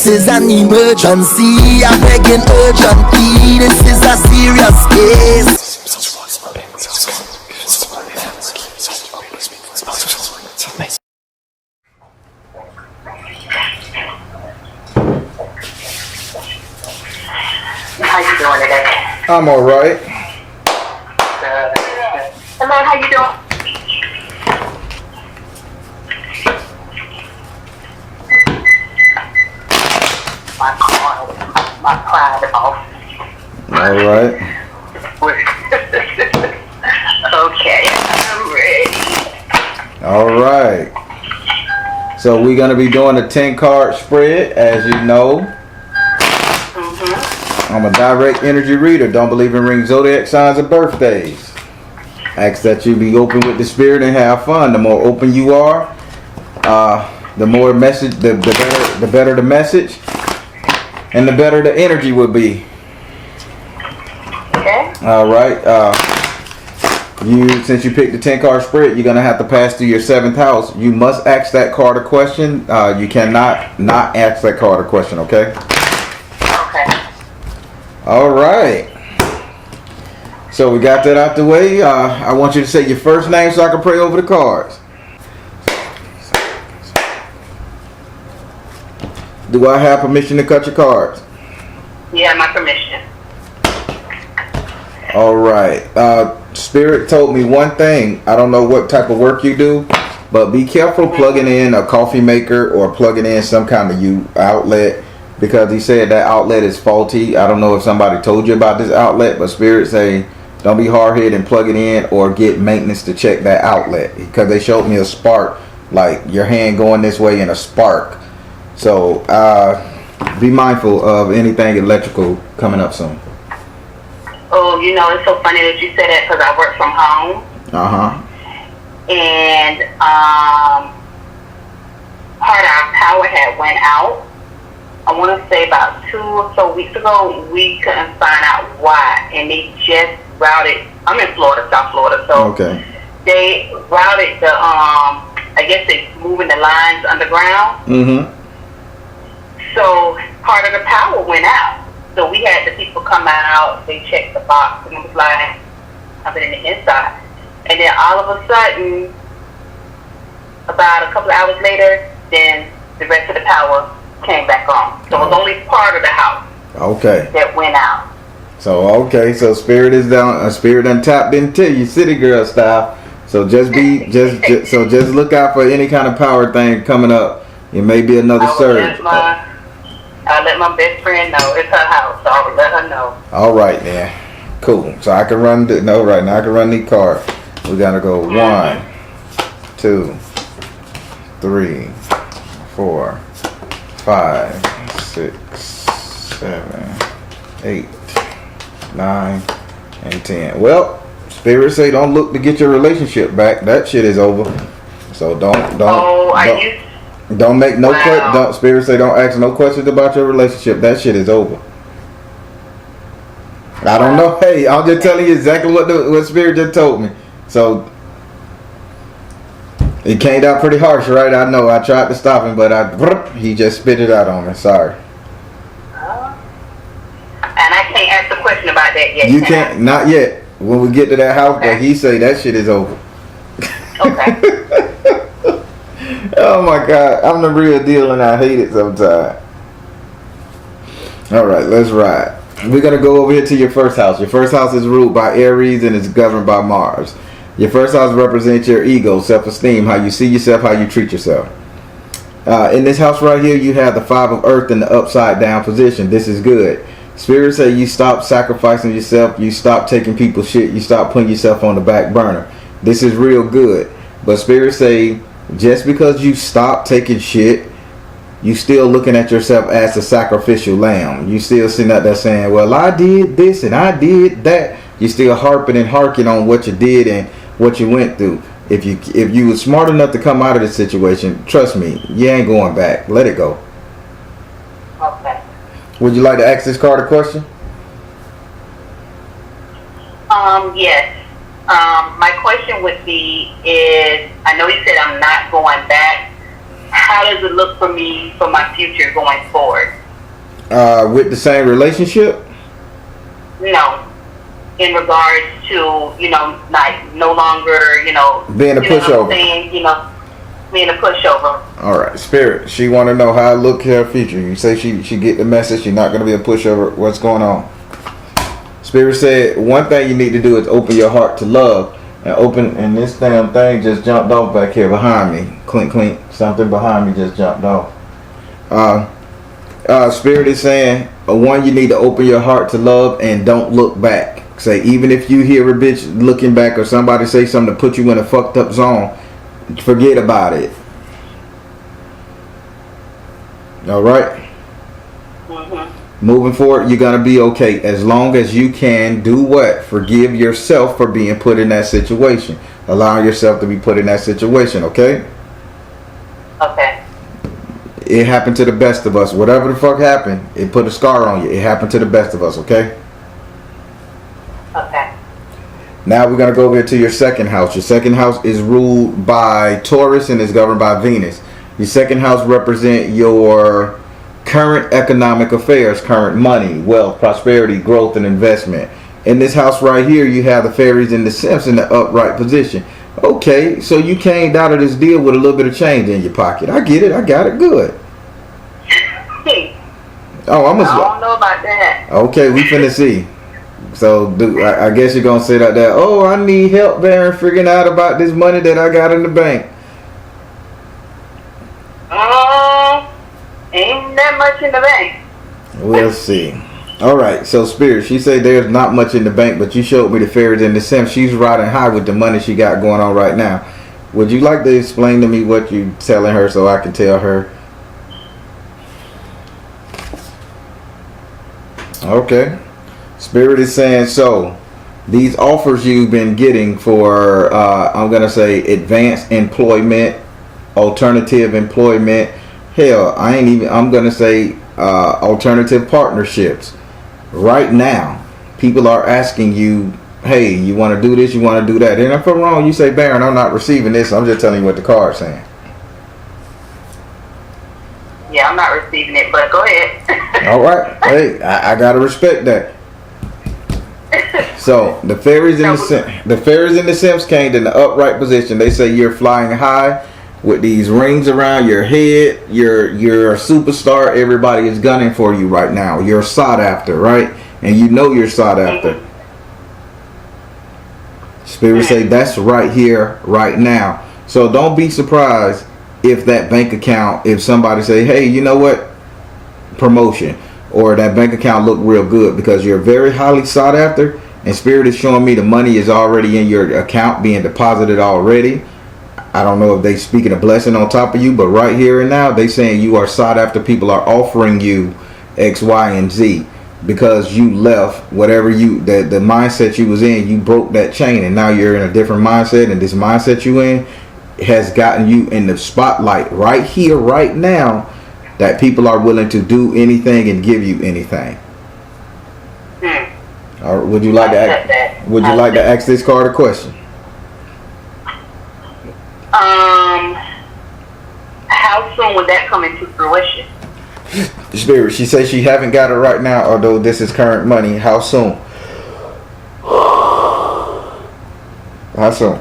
is an emergency. I'm begging urgently. This is a serious case. How you doing today? I'm all right. Hello, how you doing? My pride off. All right. Okay, I'm ready. All right. So we're gonna be doing a 10-card spread, as you know. I'm a direct energy reader. Don't believe in ring zodiac signs or birthdays. Ask that you be open with the spirit and have fun. The more open you are, the more message, the better the message, and the better the energy will be. Okay. All right. Since you picked the 10-card spread, you're gonna have to pass through your 7th house. You must ask that card a question. You cannot not ask that card a question. Okay. Okay. All right. So we got that out the way. I want you to say your first name so I can pray over the cards. Do I have permission to cut your cards? Yeah, my permission. All right. Spirit told me one thing. I don't know what type of work you do, but be careful plugging in a coffee maker or plugging in some kind of outlet, because he said that outlet is faulty. I don't know if somebody told you about this outlet, but Spirit say don't be hard-headed and plug it in, or get maintenance to check that outlet, because they showed me a spark, like your hand going this way and a spark. So be mindful of anything electrical coming up soon. Oh, you know, it's so funny that you said that because I work from home. And part of our power had went out. I want to say about 2 or so weeks ago. We couldn't find out why, and they just routed. I'm in Florida, South Florida, so they routed the. I guess they moving the lines underground. So part of the power went out. So we had the people come out. They checked the box, and it was like something in the inside. And then all of a sudden, about a couple of hours later, then the rest of the power came back on. So it was only part of the house that went out. So so spirit is down. Spirit done tapped into you, city girl style. So just just look out for any kind of power thing coming up. It may be another surge. I'll let my best friend know it's her house, so I'll let her know. All right then, cool. So I can run. Right now I can run these cards. We gotta go 1, 2, 3, 4, 5, 6, 7, 8, 9, and 10. Well, Spirit say don't look to get your relationship back. That shit is over. So don't make no questions. Spirit say don't ask no questions about your relationship. That shit is over. I don't know. Hey, I'm just telling you exactly what Spirit just told me. So it came out pretty harsh, right? I know. I tried to stop him, but he just spit it out on me. Sorry. And I can't ask the question about that yet. You can't. Not yet. When we get to that house, but he say that shit is over. Okay. Oh my God, I'm the real deal, and I hate it sometimes. All right, let's ride. We're gonna go over here to your first house. Your first house is ruled by Aries and is governed by Mars. Your first house represents your ego, self-esteem, how you see yourself, how you treat yourself. In this house right here, you have the 5 of Earth in the upside down position. This is good. Spirit say you stop sacrificing yourself, you stop taking people's shit, you stop putting yourself on the back burner. This is real good. But Spirit say just because you stop taking shit, you still looking at yourself as a sacrificial lamb. You still sitting out there saying, well, I did this and I did that. You still harping and harking on what you did and what you went through. If you were smart enough to come out of this situation, trust me, you ain't going back. Let it go. Okay. Would you like to ask this card a question? Yes. My question would be is, I know you said I'm not going back. How does it look for me for my future going forward? With the same relationship? No. In regards to, like no longer, Being a you know what I'm pushover. saying, being a pushover. All right, Spirit. She want to know how I look her future. You say she get the message. She's not going to be a pushover. What's going on? Spirit said one thing you need to do is open your heart to love. And this damn thing just jumped off back here behind me. Clink, clink. Something behind me just jumped off. Spirit is saying, one, you need to open your heart to love and don't look back. Say, even if you hear a bitch looking back or somebody say something to put you in a fucked up zone, forget about it. All right? Moving forward, you're going to be okay. As long as you can do what? Forgive yourself for being put in that situation. Allow yourself to be put in that situation, okay? Okay. It happened to the best of us. Whatever the fuck happened, it put a scar on you. It happened to the best of us, okay? Okay. Now we're going to go over to your second house. Your second house is ruled by Taurus and is governed by Venus. Your second house represents your current economic affairs, current money, wealth, prosperity, growth, and investment. In this house right here, you have the fairies and the simps in the upright position. Okay, so you came out of this deal with a little bit of change in your pocket. I get it. I got it good. Oh, I don't know about that. Okay, we finna see. So I guess you're gonna say that oh, I need help, Baron, figuring out about this money that I got in the bank. Ain't that much in the bank. We'll see. All right, so Spirit, she said there's not much in the bank, but you showed me the fairies and the simps. She's riding high with the money she got going on right now. Would you like to explain to me what you're telling her so I can tell her? Okay. Spirit is saying, so these offers you've been getting for, I'm going to say advanced employment, alternative employment, hell, I'm going to say alternative partnerships. Right now, people are asking you, hey, you want to do this, you want to do that. And if I'm wrong, you say, Baron, I'm not receiving this. I'm just telling you what the card's saying. Yeah, I'm not receiving it, but go ahead. All right. Hey, I got to respect that. So the fairies and the simps came in the upright position. They say you're flying high with these rings around your head. You're a superstar. Everybody is gunning for you right now. You're sought after, right? And you know you're sought after. Spirit say that's right here, right now. So don't be surprised if that bank account, if somebody say, hey, you know what, promotion, or that bank account look real good, because you're very highly sought after. And Spirit is showing me the money is already in your account being deposited already. I don't know if they speaking a blessing on top of you, but right here and now they saying you are sought after. People are offering you X, Y, and Z because you left whatever the mindset you was in. You broke that chain and now you're in a different mindset, and this mindset you in has gotten you in the spotlight right here, right now, that people are willing to do anything and give you anything. Or would you like to ask? Would you like to ask this card a question? How soon would that come into fruition? Spirit, she says she haven't got it right now, although this is current money. How soon? How soon?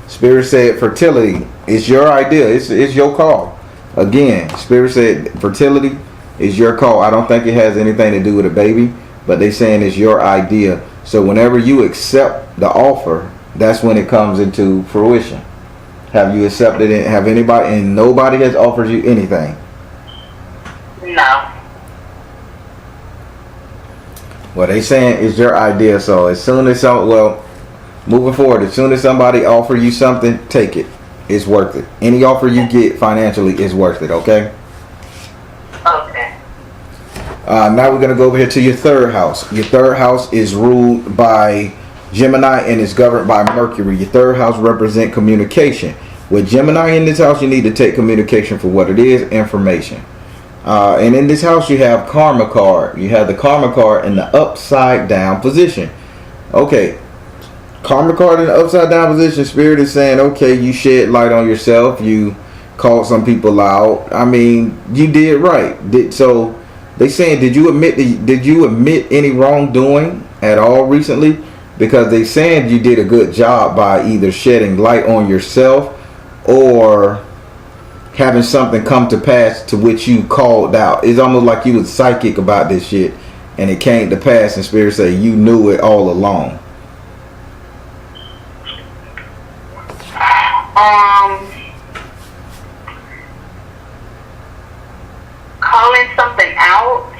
Spirit said fertility is your idea. It's your call. Again, Spirit said fertility is your call. I don't think it has anything to do with a baby, but they saying it's your idea. So whenever you accept the offer, that's when it comes into fruition. Have you accepted it? Have anybody, and nobody has offered you anything? No. Well, they saying it's your idea. So as soon as moving forward, as soon as somebody offer you something, take it. It's worth it. Any offer you get financially is worth it. Okay. Okay. Now we're going to go over here to your third house. Your third house is ruled by Gemini and is governed by Mercury. Your third house represents communication. With Gemini in this house, you need to take communication for what it is, information. And in this house, you have Karma card. You have the Karma card in the upside down position. Okay. Karma card in the upside down position. Spirit is saying, okay, you shed light on yourself. You called some people out. I mean, you did right. So they saying, did you admit any wrongdoing at all recently? Because they saying you did a good job by either shedding light on yourself or having something come to pass to which you called out. It's almost like you was psychic about this shit and it came to pass, and Spirit say you knew it all along. Calling something out.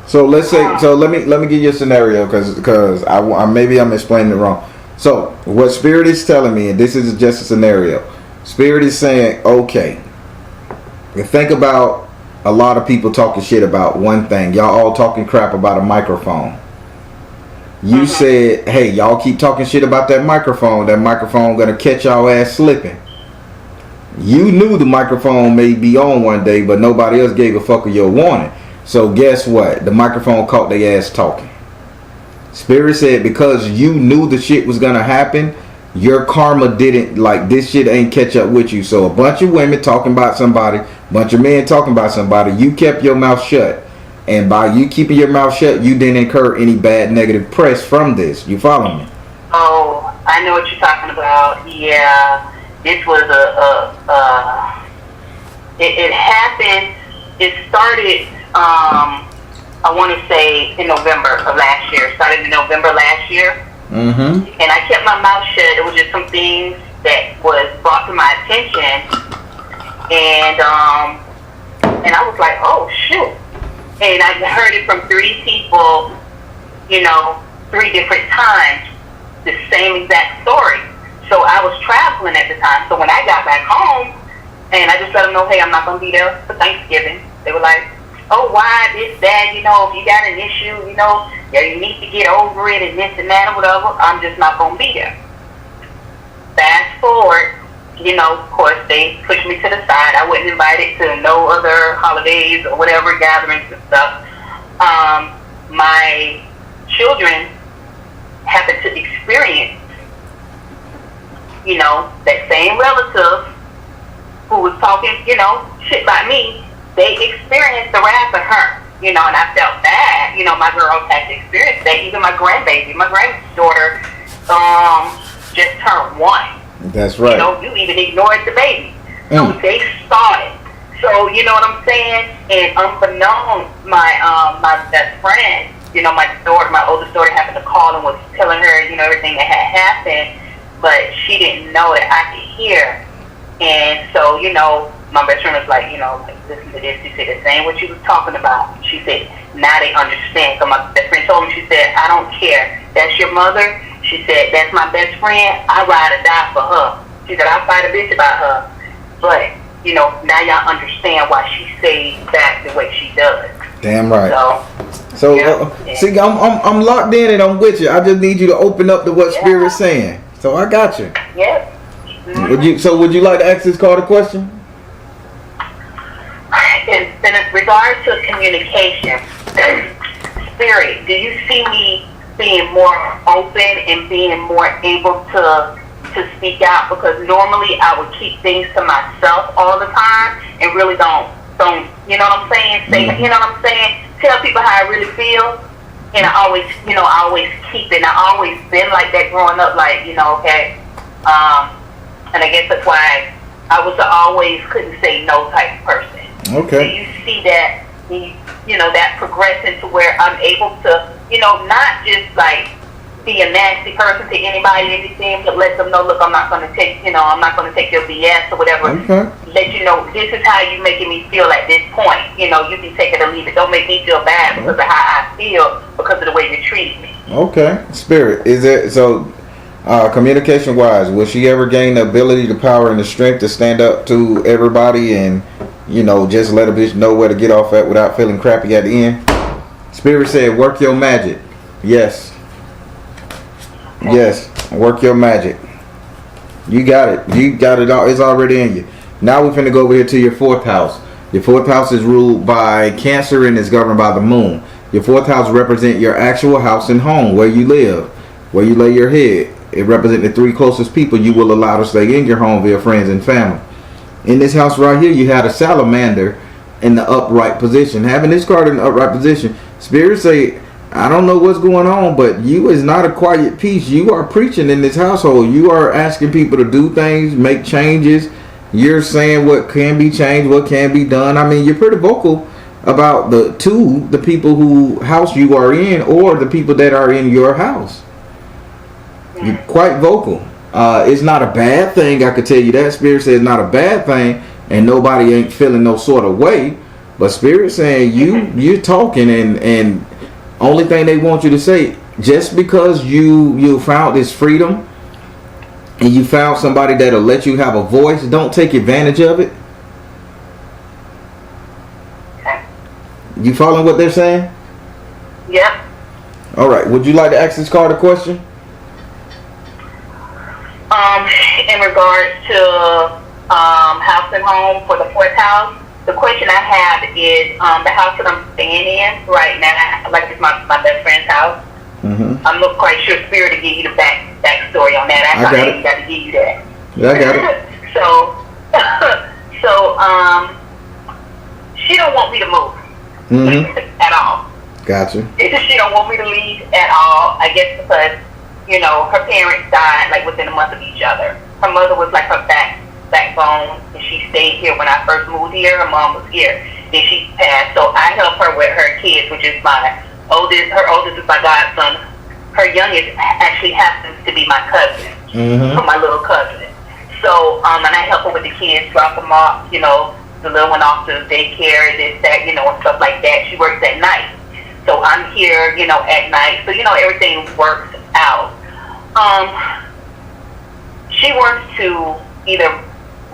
So let's say, let me give you a scenario because I maybe I'm explaining it wrong. So what Spirit is telling me, and this is just a scenario, Spirit is saying, okay, think about a lot of people talking shit about one thing. Y'all all talking crap about a microphone. You said, hey, y'all keep talking shit about that microphone. That microphone gonna catch y'all ass slipping. You knew the microphone may be on one day, but nobody else gave a fuck of your warning. So guess what? The microphone caught their ass talking. Spirit said because you knew the shit was gonna happen, your karma didn't, like, this shit ain't catch up with you. So a bunch of women talking about somebody, a bunch of men talking about somebody, you kept your mouth shut. And by you keeping your mouth shut, you didn't incur any bad negative press from this. You follow me? Oh, I know what you're talking about. Yeah, this was it happened. It started, I want to say in November of last year. It started in November last year. And I kept my mouth shut. It was just some things that was brought to my attention. And I was like, oh, shoot. And I heard it from 3 people, 3 different times, the same exact story. So I was traveling at the time. So when I got back home, and I just let them know, hey, I'm not going to be there for Thanksgiving. They were like, oh, why, this, that, if you got an issue, you need to get over it and this and that or whatever, I'm just not going to be there. Fast forward, of course, they pushed me to the side. I wasn't invited to no other holidays or whatever gatherings and stuff. My children happened to experience, that same relative who was talking, shit about me. They experienced the wrath of her, and I felt bad. My girls had to experience that. Even my granddaughter, just turned 1. That's right. You even ignored the baby. So they saw it. So you know what I'm saying? And unbeknownst, my best friend, my oldest daughter happened to call and was telling her, everything that had happened, but she didn't know that I could hear. And so, my best friend was like, listen to this. She said, this ain't what you was talking about. She said, now they understand. So my best friend told me, she said, I don't care. That's your mother. She said, that's my best friend. I ride or die for her. She said, I fight a bitch about her. But, now y'all understand why she says that the way she does. Damn right. So see, I'm locked in and I'm with you. I just need you to open up to what Spirit's saying. So I got you. Yep. Would you like to ask this card a question? In regards to communication, Spirit, do you see me being more open and being more able to speak out? Because normally I would keep things to myself all the time and really don't you know what I'm saying? Say, you know what I'm saying? Tell people how I really feel. And I always keep it. And I always been like that growing up, like, okay. And I guess that's why I was always couldn't say no type of person. Okay. Do you see that, that progressing to where I'm able to, not just like be a nasty person to anybody, anything, but let them know, look, I'm not going to take, I'm not going to take your BS or whatever. Okay. Let you know, this is how you making me feel at this point. You can take it or leave it. Don't make me feel bad because of how I feel because of the way you treat me. Okay. Spirit, is it so? Communication wise, will she ever gain the ability, the power, and the strength to stand up to everybody and, just let a bitch know where to get off at without feeling crappy at the end? Spirit said, work your magic. Yes. Yes. Work your magic. You got it. You got it all. It's already in you. Now we're finna go over here to your 4th house. Your 4th house is ruled by Cancer and is governed by the moon. Your 4th house represents your actual house and home, where you live, where you lay your head. It represents the 3 closest people you will allow to stay in your home via friends and family. In this house right here, you had a salamander in the upright position. Having this card in the upright position, Spirit say, I don't know what's going on, but you is not a quiet piece. You are preaching in this household. You are asking people to do things, make changes. You're saying what can be changed, what can be done. I mean, you're pretty vocal about the people who house you are in, or the people that are in your house. You're quite vocal. It's not a bad thing, I could tell you that. Spirit says it's not a bad thing, and nobody ain't feeling no sort of way. But Spirit saying you're talking, and only thing they want you to say, just because you found this freedom and you found somebody that'll let you have a voice, don't take advantage of it. You following what they're saying? Yep. All right. Would you like to ask this card a question? In regards to house and home for the 4th house, the question I have is the house that I'm staying in right now, like it's my best friend's house. Mm-hmm. I'm not quite sure Spirit to give you the backstory on that. I got to give you that. Yeah, I got it. so she don't want me to move. Mm-hmm. At all. Gotcha. She don't want me to leave at all. I guess because, her parents died like within a month of each other. Her mother was like her backbone, and she stayed here when I first moved here. Her mom was here. Then she passed. So I help her with her kids, which is my oldest. Her oldest is my godson. Her youngest actually happens to be my cousin, my little cousin. So and I help her with the kids, drop them off, the little one off to daycare, this, that, and stuff like that. She works at night. So I'm here, at night. So, everything works out. She wants to either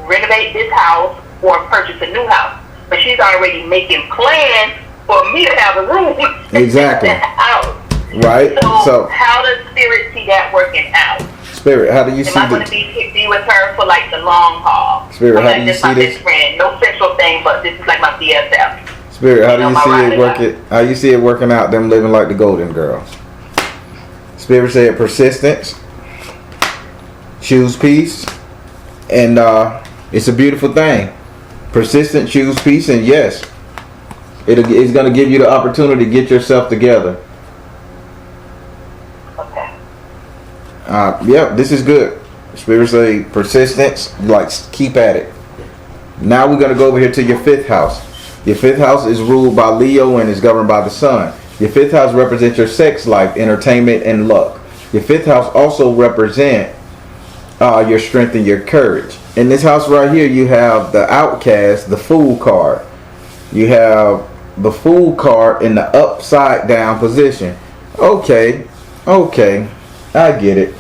renovate this house or purchase a new house. But she's already making plans for me to have a room exactly. in the house. Right. So how does Spirit see that working out? Spirit, how do you see Am I going to be with her for like the long haul? Spirit, how do you see my this? Best friend. No sexual thing, but this is like my BFF. Spirit, how do you see it working? How you see it working out? Them living like the Golden Girls. Spirit said persistence, choose peace, and it's a beautiful thing. Persistent, choose peace, and yes, it's going to give you the opportunity to get yourself together. Yep, this is good. Spirit say persistence, like keep at it. Now we're going to go over here to your 5th house. Your 5th house is ruled by Leo and is governed by the sun. Your 5th house represents your sex life, entertainment, and luck. Your 5th house also represents your strength and your courage. In this house right here, you have the outcast, the fool card. You have the fool card in the upside down position. Okay, I get it.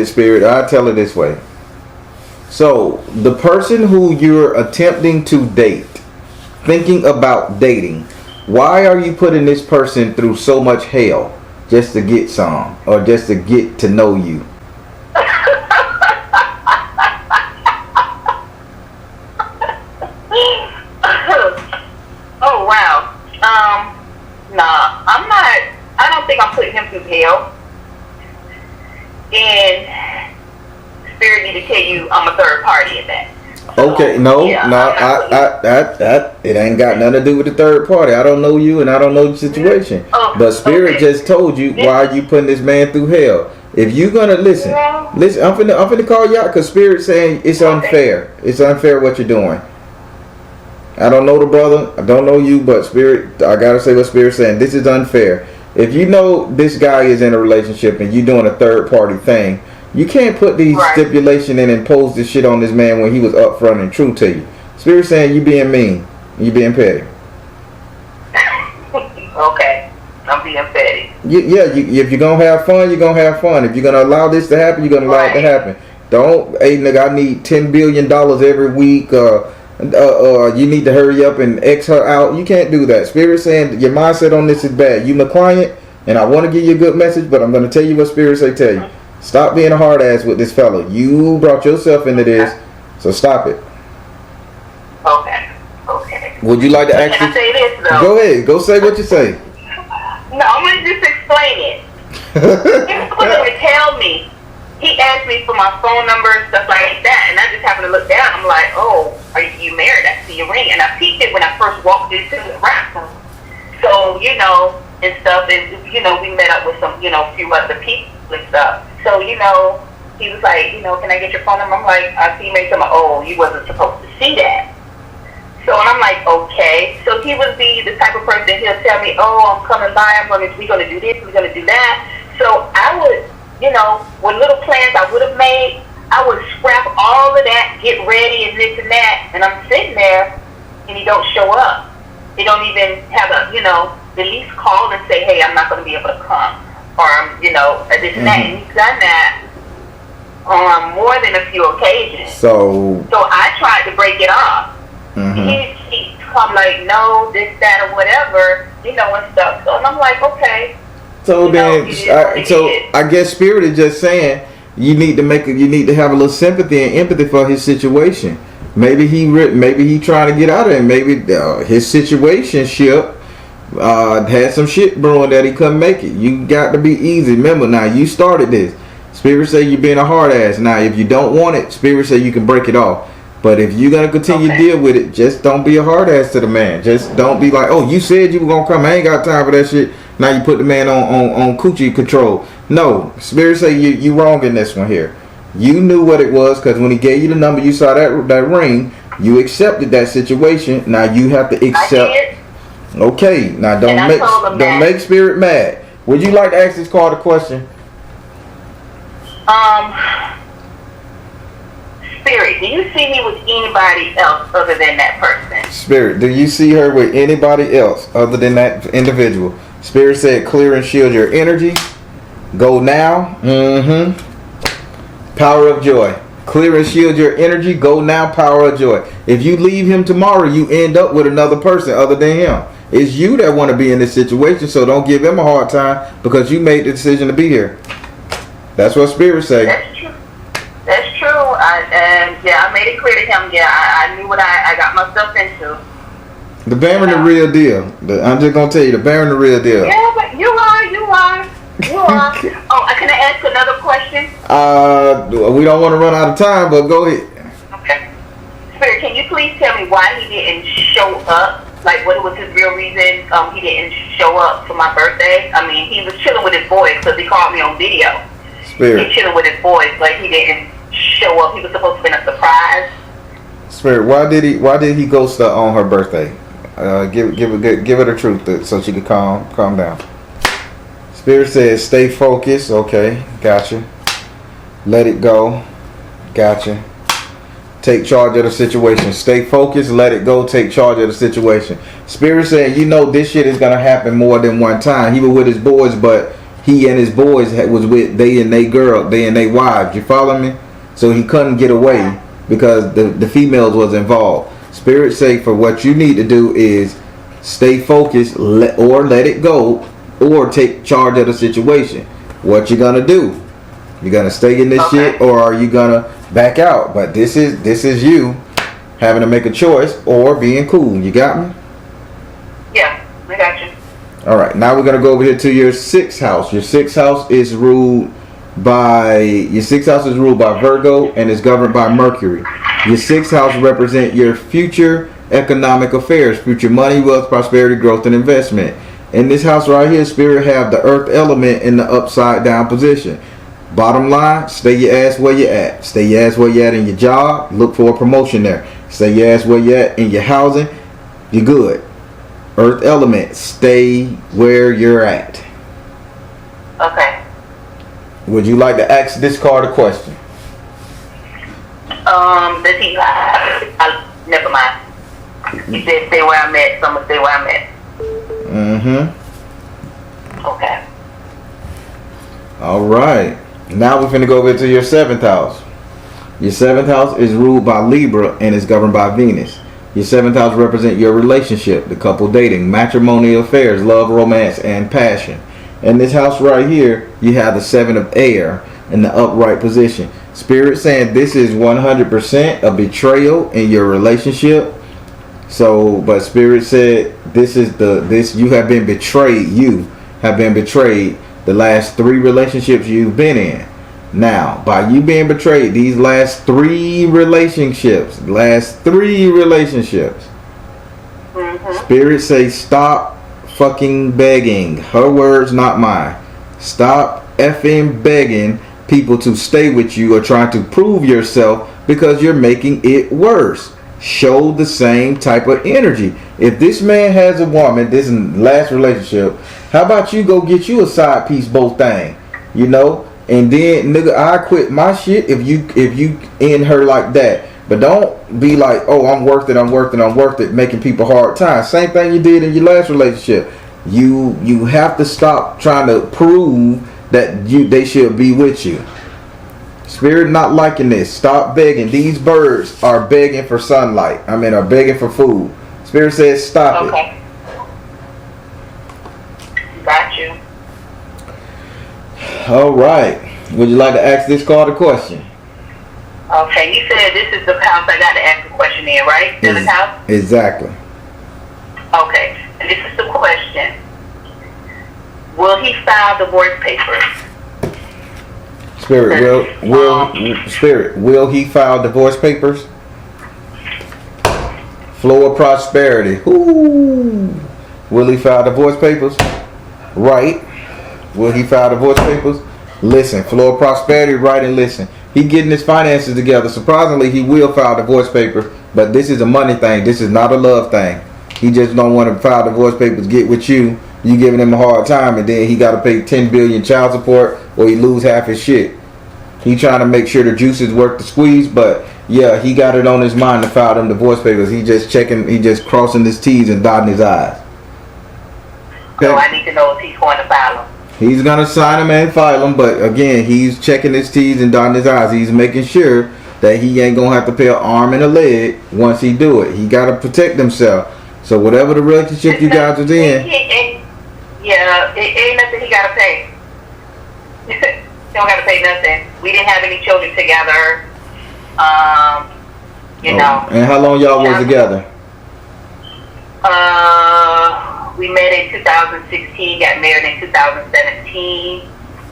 Spirit. I'll tell it this way. So, the person who you're attempting to date, thinking about dating, why are you putting this person through so much hell just to get some, or just to get to know you? Oh, wow. Nah, I don't think I'm putting him through hell. And Spirit need to tell you I'm a third party in that. Okay, it ain't got nothing to do with the third party. I don't know you and I don't know the situation. But Spirit just told you why are you putting this man through hell. If you gonna listen, I'm finna call you out because Spirit saying it's unfair. It's unfair what you're doing. I don't know the brother, I don't know you, but Spirit, I gotta say what Spirit's saying. This is unfair. If you know this guy is in a relationship and you doing a third party thing, you can't put these stipulation and impose this shit on this man when he was upfront and true to you. Spirit saying you being mean, you being petty. Okay, I'm being petty. If you're gonna have fun, you're gonna have fun. If you're gonna allow this to happen, you're gonna allow it to happen. Don't, hey nigga, I need $10 billion every week. You need to hurry up and X her out. You can't do that. Spirit saying your mindset on this is bad. You my client, and I want to give you a good message, but I'm gonna tell you what Spirit say tell you. Stop being a hard ass with this fella. You brought yourself into this, so stop it. Okay. Would you like to Can I say this though? Go ahead. Go say what you say. No, I'm gonna just explain it. He wasn't even tell me. He asked me for my phone number and stuff like that, and I just happened to look down. I'm like, oh, are you married? I see your ring. And I peeked it when I first walked into the restaurant. So, and stuff, and, we met up with some, a few other people and stuff. So, he was like, can I get your phone number? I'm like, I see you made something, oh, you wasn't supposed to see that. So, and I'm like, okay. So he would be the type of person, he'll tell me, oh, I'm coming by, we're going to do this, we're going to do that. So I would, with little plans I would have made, I would scrap all of that, get ready and this and that, and I'm sitting there and he don't show up. He don't even have at least call and say, hey, I'm not going to be able to come. Or, this and that. And he's done that on more than a few occasions. So I tried to break it off. He come like, no, this, that, or whatever, and stuff. So and I'm like, okay. So I guess Spirit is just saying you need to have a little sympathy and empathy for his situation. Maybe he trying to get out of it. Maybe his situationship had some shit brewing that he couldn't make it. You got to be easy. Remember, now you started this. Spirit say you being a hard ass. Now, if you don't want it, Spirit say you can break it off. But if you're gonna continue to deal with it, just don't be a hard ass to the man. Just don't be like, oh, you said you were gonna come. I ain't got time for that shit. Now you put the man on coochie control. No, Spirit say you wrong in this one here. You knew what it was because when he gave you the number, you saw that ring. You accepted that situation. Now you have to accept. Okay, now don't make Spirit mad. Would you like to ask this card a question? Spirit, do you see me with anybody else other than that person? Spirit, do you see her with anybody else other than that individual? Spirit said, clear and shield your energy. Go now. Power of joy. Clear and shield your energy. Go now. Power of joy. If you leave him tomorrow, you end up with another person other than him. It's you that want to be in this situation, so don't give him a hard time because you made the decision to be here. That's what Spirit say. That's true. That's true. I made it clear to him. Yeah, I knew what I got myself into. The Baron the real deal. I'm just gonna tell you, the Baron the real deal. Yeah, but you are. Oh, can I ask another question? We don't want to run out of time, but go ahead. Okay. Spirit, can you please tell me why he didn't show up? Like, what was his real reason he didn't show up for my birthday? I mean, he was chilling with his boys because he called me on video. Spirit. He chilling with his boys, like he didn't show up. He was supposed to be a surprise. Spirit, why did he ghost her on her birthday? Give her the truth so she could calm down. Spirit says stay focused. Okay, gotcha. Let it go. Gotcha. Take charge of the situation. Stay focused. Let it go. Take charge of the situation. Spirit saying, this shit is gonna happen more than one time. He was with his boys, but he and his boys was with they and they wives. You follow me? So he couldn't get away because the females was involved. Spirit say for what you need to do is stay focused, let it go, or take charge of the situation. What you gonna do? You gonna stay in this shit, or are you gonna back out? But this is you having to make a choice or being cool. You got me? Yeah, I got you. All right, now we're gonna go over here to your sixth house. Your sixth house is ruled by Virgo and is governed by Mercury. Your sixth house represent your future economic affairs, future money, wealth, prosperity, growth, and investment. In this house right here, Spirit have the earth element in the upside down position. Bottom line, stay your ass where you at. Stay your ass where you at in your job. Look for a promotion there. Stay your ass where you at in your housing. You're good. Earth element, stay where you're at. Okay. Would you like to ask this card a question? Does he? Never mind. He said stay where I'm at, so I'm gonna stay where I'm at. Okay. All right. Now we're finna go over to your seventh house. Your seventh house is ruled by Libra and is governed by Venus. Your seventh house represents your relationship, the couple dating, matrimonial affairs, love, romance, and passion. In this house right here, you have the seven of air in the upright position. Spirit saying this is 100% a betrayal in your relationship. So, but Spirit said this you have been betrayed. You have been betrayed the last 3 relationships you've been in. Now, by you being betrayed, these last 3 relationships, Spirit say stop fucking begging. Her words, not mine. Stop effing begging people to stay with you or trying to prove yourself, because you're making it worse. Show the same type of energy. If this man has a woman, this is last relationship, how about you go get you a side piece, both thing, you know? And then, nigga, I quit my shit if you end her like that. But don't be like, oh, I'm worth it, making people hard time. Same thing you did in your last relationship. You have to stop trying to prove that they should be with you. Spirit not liking this. Stop begging. These birds are begging for sunlight. Are begging for food. Spirit says stop it. Okay. Got you. All right. Would you like to ask this card a question? Okay, you said this is the house I got to ask a question in, right? This house? Exactly. Okay, and this is the question. Will he file divorce papers? Spirit, will he file divorce papers? Flow of prosperity. Ooh. Will he file divorce papers? Right. Will he file divorce papers? Listen, flow of prosperity, right, and listen. He getting his finances together. Surprisingly, he will file divorce papers, but this is a money thing. This is not a love thing. He just don't want to file divorce papers, get with you. You giving him a hard time, and then he got to pay 10 billion child support, or he lose half his shit. He trying to make sure the juice is worth the squeeze, but yeah, he got it on his mind to file them divorce papers. He just crossing his T's and dotting his I's. Okay. So I need to know if he's going to file them. He's going to sign them and file them, but again, he's checking his T's and dotting his I's. He's making sure that he ain't going to have to pay an arm and a leg once he do it. He got to protect himself. So whatever the relationship you guys are in. Yeah, it ain't nothing he got to pay. He don't got to pay nothing. We didn't have any children together. You know. And how long y'all was together? We met in 2016, got married in 2017,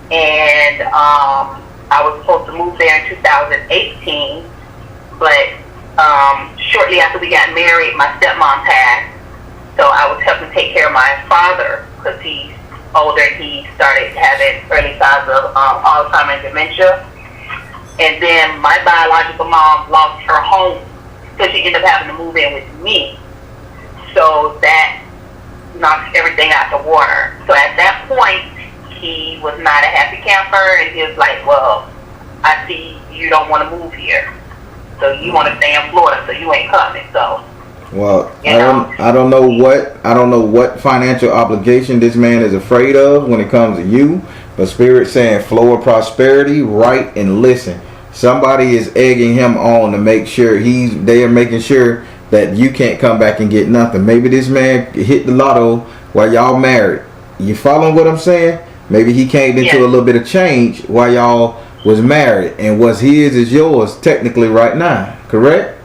and I was supposed to move there in 2018, but shortly after we got married, my stepmom passed, so I was helping take care of my father, because he's older. He started having early signs of Alzheimer's and dementia, and then my biological mom lost her home, so she ended up having to move in with me, so that knocked everything out the water. So at that point, he was not a happy camper, and he was like, well, I see you don't want to move here, so you want to stay in Florida, so you ain't coming. So well, I don't know what financial obligation this man is afraid of when it comes to you, but Spirit saying flow of prosperity, right, and listen. Somebody is egging him on to make sure they are making sure that you can't come back and get nothing. Maybe this man hit the lotto while y'all married. You following what I'm saying? Maybe he came into a little bit of change while y'all was married, and what's his is yours technically right now, correct?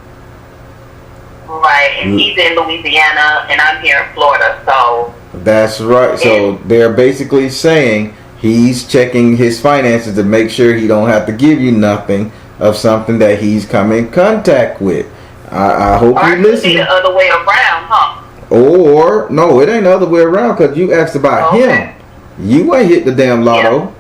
Right, and he's in Louisiana and I'm here in Florida, so that's right. So they're basically saying he's checking his finances to make sure he don't have to give you nothing of something that he's come in contact with. I hope you listen. The other way around, huh? Or no, it ain't the other way around, because you asked about him. You ain't hit the damn lotto.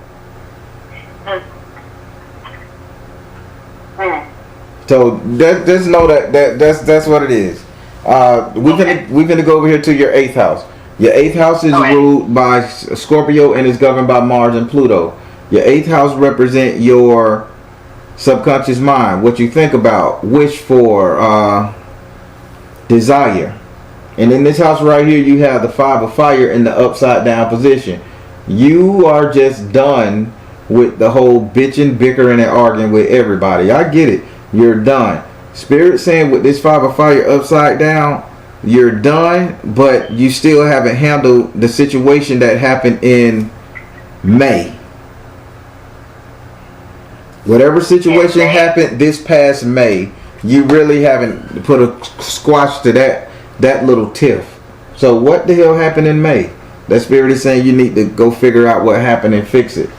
So just know that's what it is. We're gonna go over here to your 8th house. Your 8th house is ruled by Scorpio and is governed by Mars and Pluto. Your 8th house represent your subconscious mind, what you think about, wish for, desire. And in this house right here, you have the 5 of fire in the upside down position. You are just done with the whole bitching, bickering, and arguing with everybody. I get it. You're done. Spirit saying with this 5 of fire upside down, you're done, but you still haven't handled the situation that happened in May. Whatever situation happened this past May, you really haven't put a squash to that little tiff. So what the hell happened in May? That spirit is saying you need to go figure out what happened and fix it.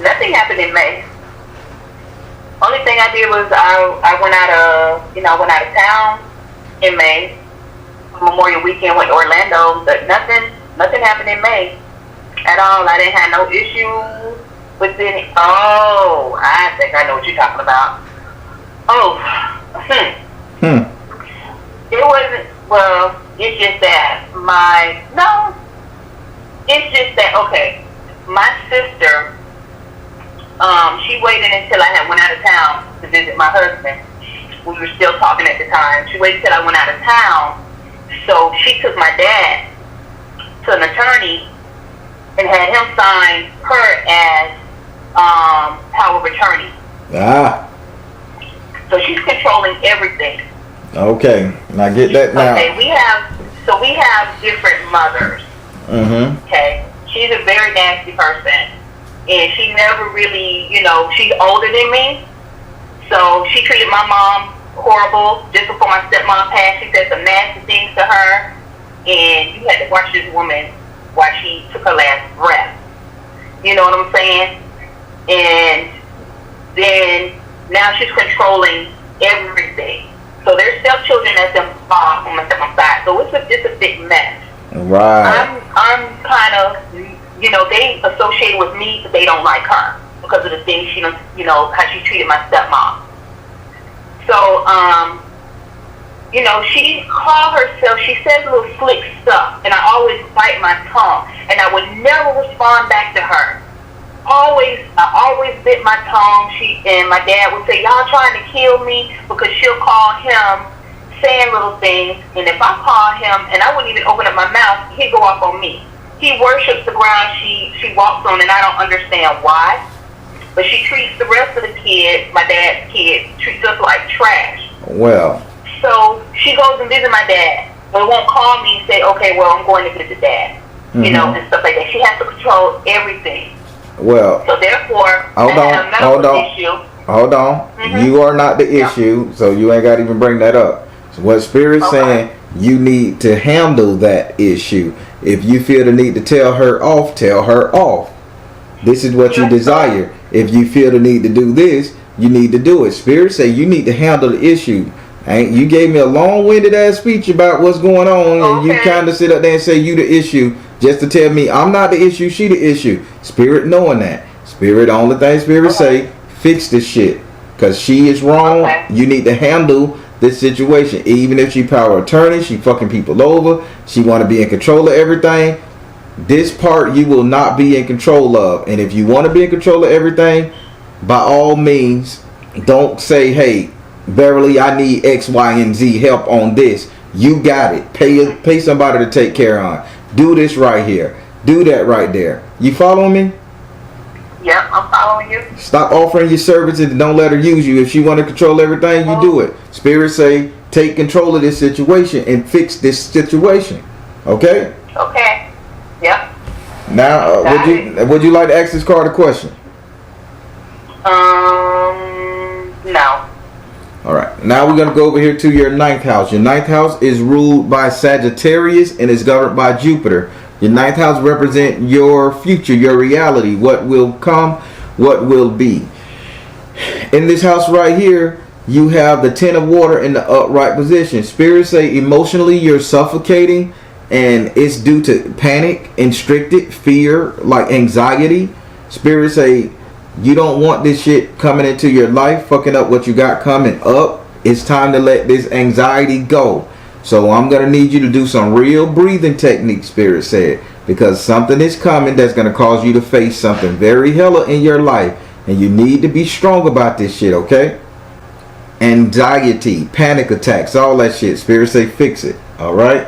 Nothing happened in May. Only thing I did was I went out of town in May. Memorial weekend, went to Orlando, but nothing happened in May at all. I didn't have no issues with any. Oh, I think I know what you're talking about. Oh, It wasn't. Well, it's just that okay. My sister, she waited until I had went out of town to visit my husband. We were still talking at the time. She waited till I went out of town. So she took my dad to an attorney and had him sign her as power of attorney. So she's controlling everything. Okay, I get that now. Okay, we have different mothers. Okay, she's a very nasty person, and she never really, she's older than me, so she treated my mom horrible. Just before my stepmom passed, she said some nasty things to her, and you had to watch this woman while she took her last breath. You know what I'm saying? And then now she's controlling everything. So there's stepchildren that's involved on my stepmom's side. So it's a big mess. Right. I'm kind of, they associate with me, but they don't like her because of the things she, how she treated my stepmom. So, she called herself, she says little slick stuff, and I always bite my tongue, and I would never respond back to her. I always bit my tongue. And my dad would say, y'all trying to kill me, because she'll call him saying little things, and if I call him, and I wouldn't even open up my mouth, he'd go off on me. He worships the ground she walks on, and I don't understand why. But she treats the rest of the kids, my dad's kids, treats us like trash. Well. So she goes and visits my dad, but won't call me and say, okay, well, I'm going to visit dad, and stuff like that. She has to control everything. Well. So therefore, hold on. You are not the issue, so you ain't got to even bring that up. So what Spirit's saying, you need to handle that issue. If you feel the need to tell her off, tell her off. This is what you desire. If you feel the need to do this, you need to do it. Spirit say you need to handle the issue. You gave me a long-winded ass speech about what's going on, and you kind of sit up there and say you the issue just to tell me I'm not the issue, she the issue. Spirit knowing that. Spirit, the only thing Spirit say, fix this shit. Because she is wrong. You need to handle this situation. Even if she power attorney, she fucking people over, she want to be in control of everything. This part you will not be in control of. And if you want to be in control of everything, by all means, don't say, hey, Beverly, I need X, Y, and Z help on this. You got it. Pay somebody to take care of. Do this right here. Do that right there. You following me? Yep, I'm following you. Stop offering your services and don't let her use you. If she want to control everything, you do it. Spirit say, take control of this situation and fix this situation. Okay? Okay. Yep. Now, would you like to ask this card a question? No. Alright, now we're going to go over here to your 9th house. Your 9th house is ruled by Sagittarius and is governed by Jupiter. Your 9th house represents your future, your reality, what will come, what will be. In this house right here, you have the 10 of water in the upright position. Spirits say emotionally you're suffocating, and it's due to panic, constricted, fear, like anxiety. Spirits say you don't want this shit coming into your life, fucking up what you got coming up. It's time to let this anxiety go. So I'm going to need you to do some real breathing techniques, Spirit said, because something is coming that's going to cause you to face something very hella in your life, and you need to be strong about this shit, okay? Anxiety, panic attacks, all that shit. Spirit say fix it, all right?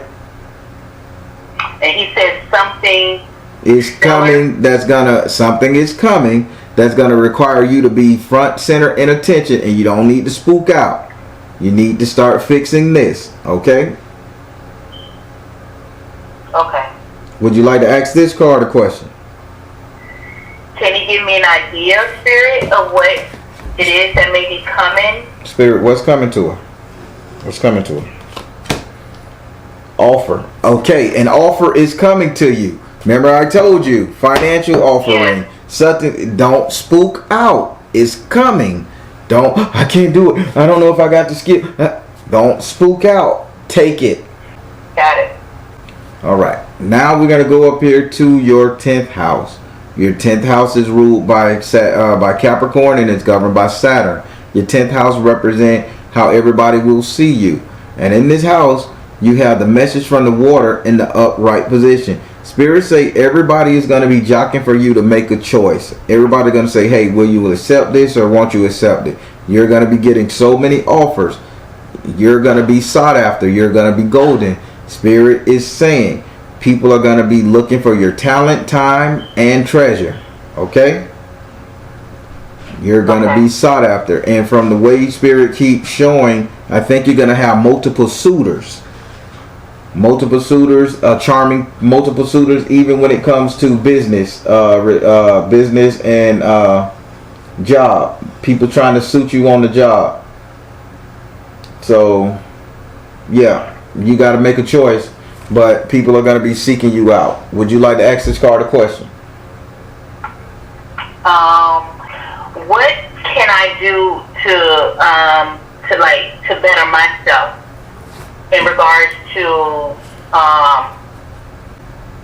And he said something is coming something is coming that's gonna require you to be front, center, and attention, and you don't need to spook out. You need to start fixing this, okay? Okay. Would you like to ask this card a question? Can you give me an idea, Spirit, of what it is that may be coming? Spirit, what's coming to her? What's coming to her? Offer. Okay, an offer is coming to you. Remember I told you, financial offering. Something, don't spook out. It's coming. Don't, I can't do it. I don't know if I got to skip. Don't spook out. Take it. Got it. All right. Now we're going to go up here to your 10th house. Your 10th house is ruled by Capricorn and it's governed by Saturn. Your 10th house represents how everybody will see you. And in this house, you have the message from the water in the upright position. Spirits say everybody is going to be jockeying for you to make a choice. Everybody going to say, hey, will you accept this or won't you accept it? You're going to be getting so many offers. You're going to be sought after. You're going to be golden. Spirit is saying people are going to be looking for your talent, time, and treasure. Okay? You're going to be sought after. And from the way Spirit keeps showing, I think you're going to have multiple suitors. Multiple suitors, charming multiple suitors, even when it comes to business, business and job. People trying to suit you on the job. So, yeah, you got to make a choice, but people are going to be seeking you out. Would you like to ask this card a question? What can I do to better myself in regards to I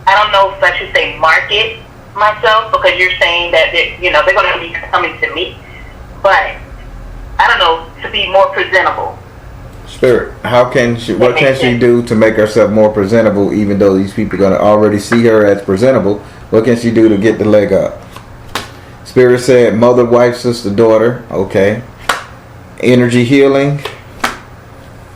don't know if I should say market myself, because you're saying that they're going to be coming to me, but I don't know, to be more presentable. Spirit, what can she do to make herself more presentable, even though these people are going to already see her as presentable? What can she do to get the leg up? Spirit said mother, wife, sister, daughter. Okay. Energy healing,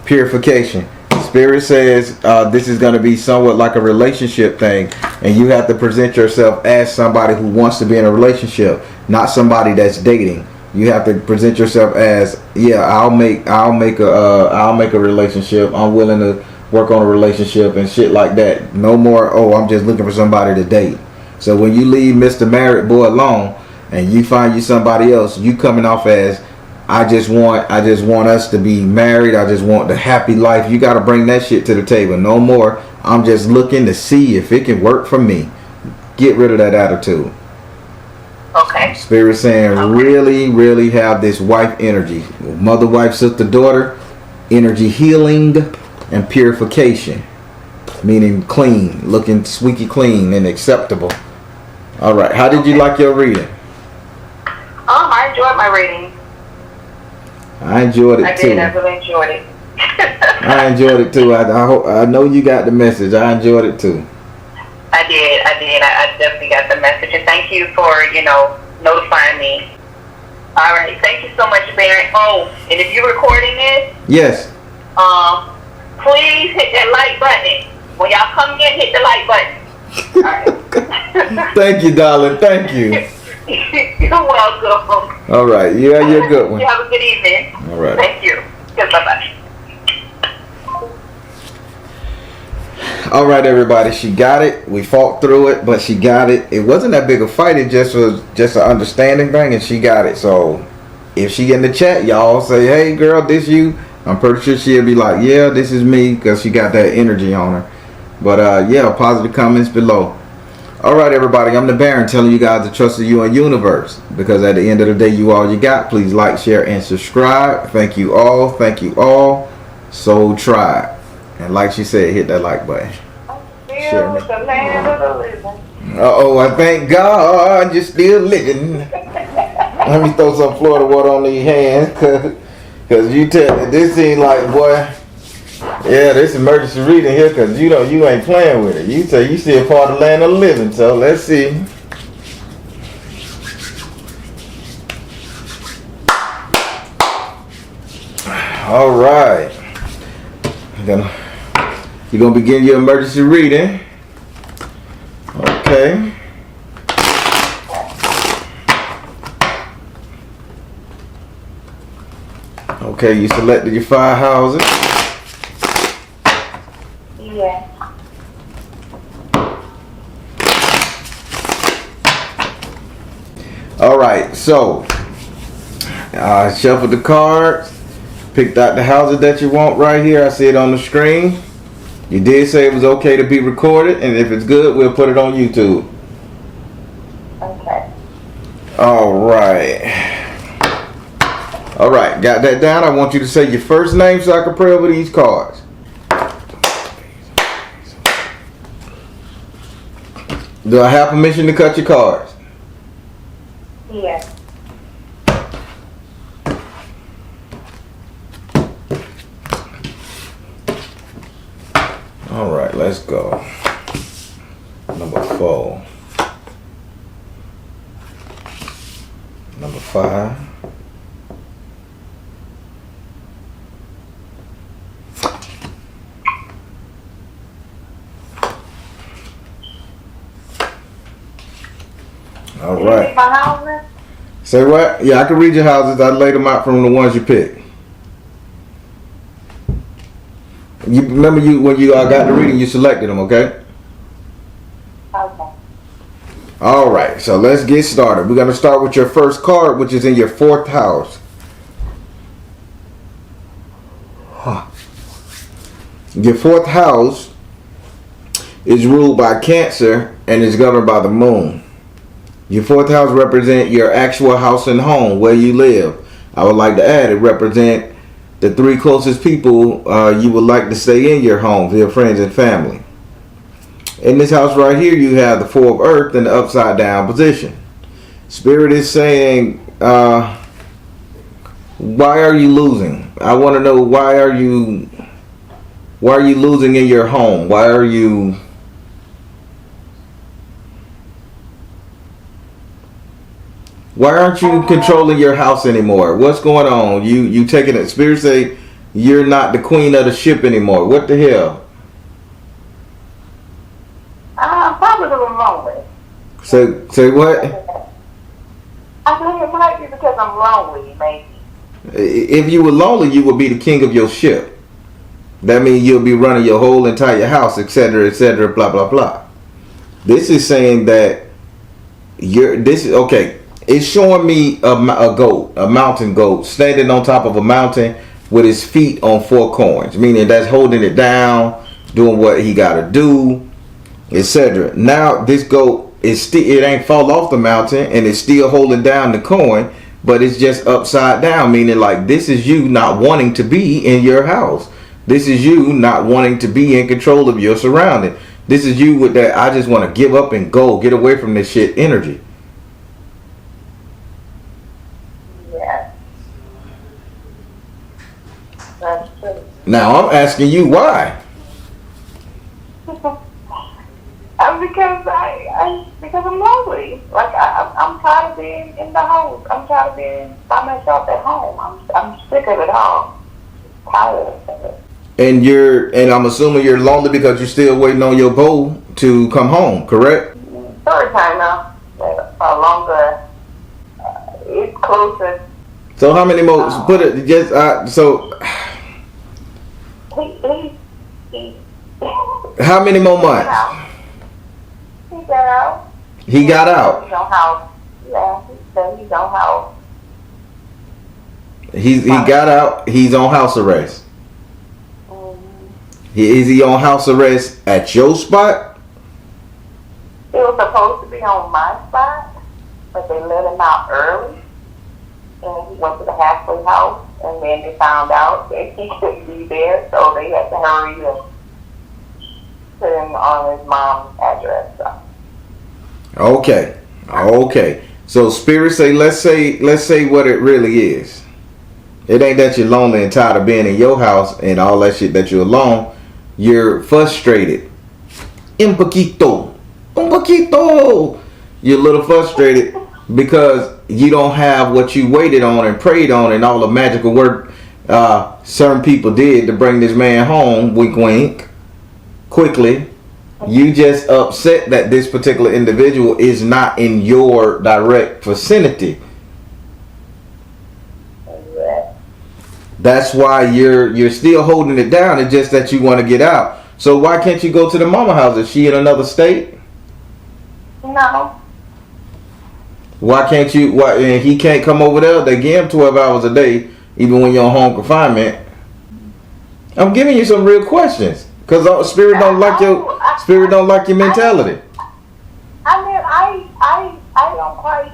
purification. Spirit says this is going to be somewhat like a relationship thing, and you have to present yourself as somebody who wants to be in a relationship, not somebody that's dating. You have to present yourself as, yeah, I'll make a relationship. I'm willing to work on a relationship and shit like that. No more, oh, I'm just looking for somebody to date. So when you leave Mr. Married Boy alone and you find you somebody else, you coming off as, I just want us to be married. I just want the happy life. You got to bring that shit to the table. No more, I'm just looking to see if it can work for me. Get rid of that attitude. Okay. Spirit saying really, really have this wife energy. Mother, wife, sister, daughter. Energy healing and purification. Meaning clean. Looking squeaky clean and acceptable. Alright. How did you like your reading? I enjoyed my reading. I enjoyed it too. I really enjoyed it. I enjoyed it too. I know you got the message. I enjoyed it too. I did. I definitely got the message. And thank you for, notifying me. All right. Thank you so much, Baron. Oh, and if you're recording this, yes. Please hit that like button. When y'all come in, hit the like button. All right. Thank you, darling. Thank you. You're welcome. All right. Yeah, you're a good one. You have a good evening. All right. Thank you. Bye-bye. All right, everybody. She got it. We fought through it, but she got it. It wasn't that big a fight. It just was just an understanding thing, and she got it. So if she in the chat, y'all say, hey, girl, this you. I'm pretty sure she'll be like, yeah, this is me, because she got that energy on her. But, yeah, positive comments below. All right, everybody. I'm the Baron telling you guys to trust in you and universe, because at the end of the day, you all you got. Please like, share, and subscribe. Thank you all. Thank you all. Soul Tribe. And like she said, hit that like button. Share me. Uh-oh, I thank God you're still living. Let me throw some Florida water on these hands, because you tell me, this seems like, boy, yeah, this emergency reading here, because you ain't playing with it. You say you still part of the land of the living, so let's see. All right. You're going to begin your emergency reading. Okay. Okay, you selected your 5 houses. Yeah. All right, so I shuffled the cards, picked out the houses that you want right here. I see it on the screen. You did say it was okay to be recorded, and if it's good, we'll put it on YouTube. Okay. All right. All right, got that down. I want you to say your first name so I can pray over these cards. Do I have permission to cut your cards? Yes. All right, let's go. Number 4. Number 5. All Can you right. read my houses? Say what? Yeah, I can read your houses. I laid them out from the ones you picked. You remember when you got the reading, you selected them, okay? Okay. All right, so let's get started. We're going to start with your first card, which is in your 4th house. Your 4th house is ruled by Cancer and is governed by the moon. Your 4th house represents your actual house and home, where you live. I would like to add, it represents the 3 closest people you would like to stay in your home, your friends and family. In this house right here, you have the 4 of Earth in the upside down position. Spirit is saying, why are you losing? I want to know, why are you losing in your home? Why aren't you controlling your house anymore? What's going on? You taking it? Spirit say you're not the queen of the ship anymore. What the hell? I'm probably a little lonely. Say what? I think it might be because I'm lonely, maybe. If you were lonely, you would be the king of your ship. That means you'll be running your whole entire house, etc., blah blah blah. This is saying that okay. It's showing me a goat, a mountain goat, standing on top of a mountain with his feet on 4 coins, meaning that's holding it down, doing what he got to do, etc. Now this goat it ain't fall off the mountain and it's still holding down the coin, but it's just upside down, meaning like this is you not wanting to be in your house. This is you not wanting to be in control of your surrounding. This is you with that I just want to give up and go, get away from this shit energy. Yeah. That's true. Now I'm asking you why. Because I'm lonely. Like I'm tired of being in the house. I'm tired of being by myself at home. I'm sick of it all. Tired of it. And I'm assuming you're lonely because you're still waiting on your beau to come home, correct? 3rd time now. Longer. It's closer. So how many more? Put it just so. He How many more months? He got out. He got out. He's on house. Yeah, he said he's on house. He got out. He's on house arrest. Is he on house arrest at your spot? He was supposed to be on my spot, but they let him out early. And he went to the halfway house, and then they found out that he couldn't be there, so they had to hurry and put him on his mom's address. So. Okay. So spirit say, let's say what it really is. It ain't that you're lonely and tired of being in your house and all that shit that you're alone. You're frustrated. Un poquito. You're a little frustrated because you don't have what you waited on and prayed on and all the magical work certain people did to bring this man home, wink wink, quickly. You just upset that this particular individual is not in your direct vicinity. That's why you're still holding it down. It's just that you want to get out. So why can't you go to the mama house? Is she in another state? No. Why can't you? Why and he can't come over there? They give him 12 hours a day, even when you're on home confinement. I'm giving you some real questions. Cause spirit don't like your mentality. I mean, I don't quite,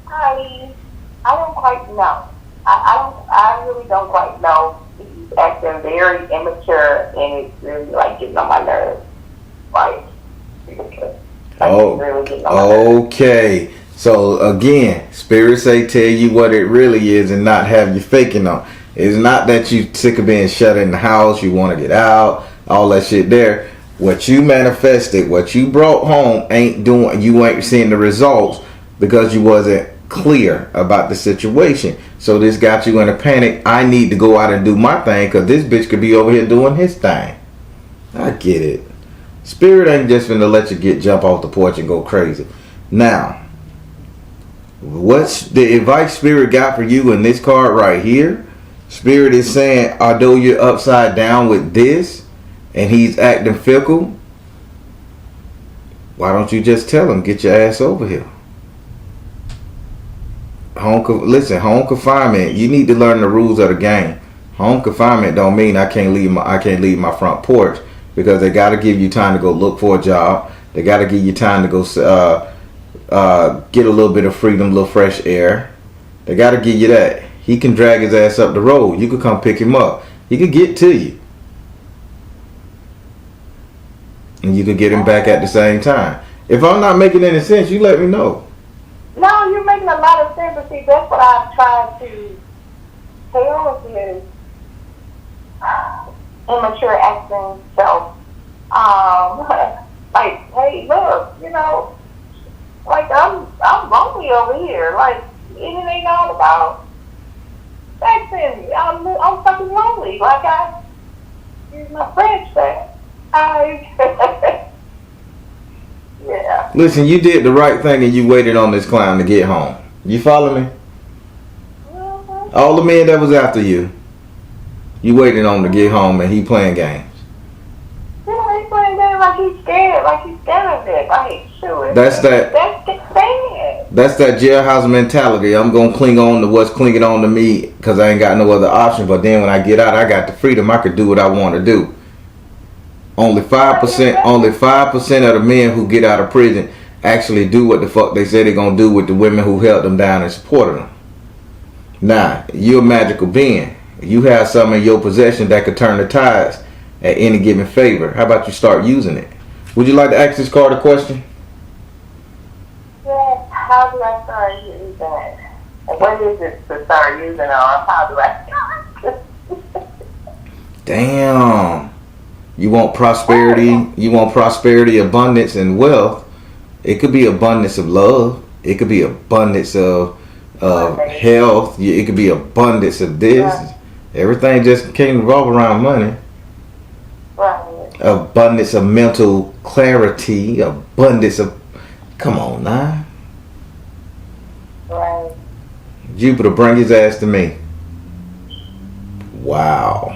I don't quite know. I really don't quite know. He's acting very immature, and it's really like getting on my nerves. Like, ridiculous. Okay. So again, spirit say tell you what it really is and not have you faking on. It's not that you sick of being shut in the house, you want to get out, all that shit there. What you manifested, what you brought home you ain't seeing the results because you wasn't clear about the situation. So this got you in a panic. I need to go out and do my thing because this bitch could be over here doing his thing. I get it. Spirit ain't just finna let you jump off the porch and go crazy. Now, what's the advice Spirit got for you in this card right here? Spirit is saying, although you're upside down with this and he's acting fickle, why don't you just tell him, get your ass over here? Home confinement, you need to learn the rules of the game. Home confinement don't mean I can't leave my front porch, because they got to give you time to go look for a job. They got to give you time to go get a little bit of freedom, a little fresh air. They got to give you that. He can drag his ass up the road. You could come pick him up. He could get to you. And you could get him back at the same time. If I'm not making any sense, you let me know. No, you're making a lot of sense. But see, that's what I've tried to tell his immature acting self. Like, hey, look, like I'm lonely over here. Like, it ain't all about sexing. I'm fucking lonely. Like, I use my French there. Yeah. Listen, you did the right thing and you waited on this clown to get home. You follow me? Mm-hmm. All the men that was after you, you waited on to get home and he playing games. Yeah, he's playing games like he's scared. Like he's scared of it. Like, sure. That's bad. That's that jailhouse mentality. I'm going to cling on to what's clinging on to me because I ain't got no other option. But then when I get out, I got the freedom. I could do what I want to do. Only 5% of the men who get out of prison actually do what the fuck they say they're going to do with the women who held them down and supported them. Nah, you're a magical being. You have something in your possession that could turn the tides at any given favor. How about you start using it? Would you like to ask this card a question? Yes, how do I start using it? And what is it to start using it on? How do I start? Damn. You want prosperity, abundance, and wealth. It could be abundance of love. It could be abundance of health. It could be abundance of this. Right. Everything just can't revolve around money. Right. Abundance of mental clarity. Abundance of... Come on now. Right. Jupiter, bring his ass to me. Wow.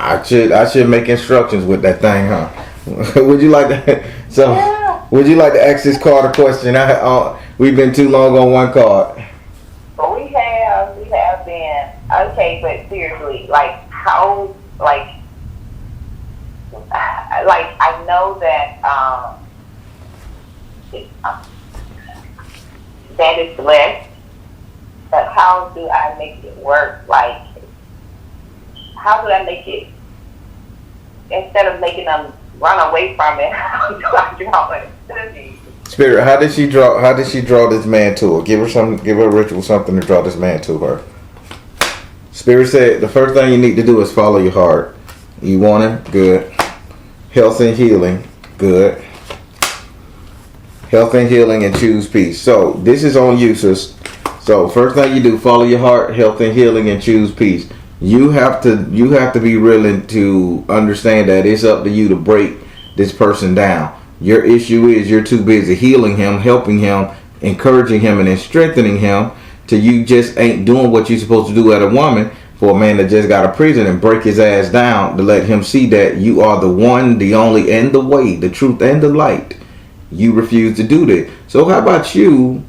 I should make instructions with that thing, huh? Would you like to? So, yeah. Would you like to ask this card a question? We've been too long on one card. But we have been okay. But seriously, like how, like I know that that is blessed. But how do I make it work? Like, how do I make it, instead of making them run away from it, how do I draw it to me? Spirit, how did she draw this man to her? Give her a ritual, something to draw this man to her. Spirit said the first thing you need to do is follow your heart. You want it? Good. Health and healing. Good. Health and healing, and choose peace. So this is on you, sis. So first thing you do, follow your heart, health and healing, and choose peace. You have to be willing to understand that it's up to you to break this person down. Your issue is you're too busy healing him, helping him, encouraging him, and then strengthening him till you just ain't doing what you're supposed to do as a woman for a man that just got a prison, and break his ass down to let him see that you are the one, the only, and the way, the truth, and the light. You refuse to do that. So how about you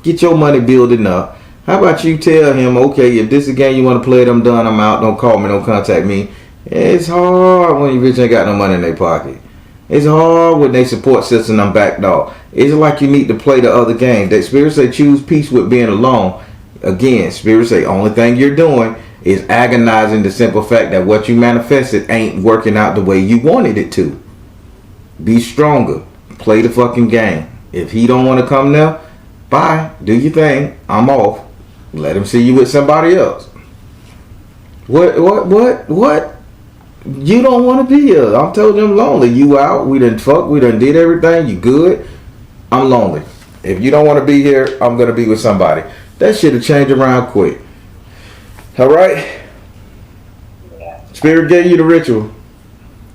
get your money building up? How about you tell him, okay, if this is a game you want to play, I'm done, I'm out, don't call me, don't contact me. It's hard when you bitch ain't got no money in their pocket. It's hard when they support system I'm backed off. It's like you need to play the other game. That Spirit say choose peace with being alone. Again, Spirit say only thing you're doing is agonizing the simple fact that what you manifested ain't working out the way you wanted it to. Be stronger. Play the fucking game. If he don't want to come now, bye. Do your thing. I'm off. Let him see you with somebody else. What? You don't want to be here. I'm telling you I'm lonely. You out. We done fuck. We done did everything. You good. I'm lonely. If you don't want to be here, I'm going to be with somebody. That shit will change around quick. Alright? Yeah. Spirit gave you the ritual.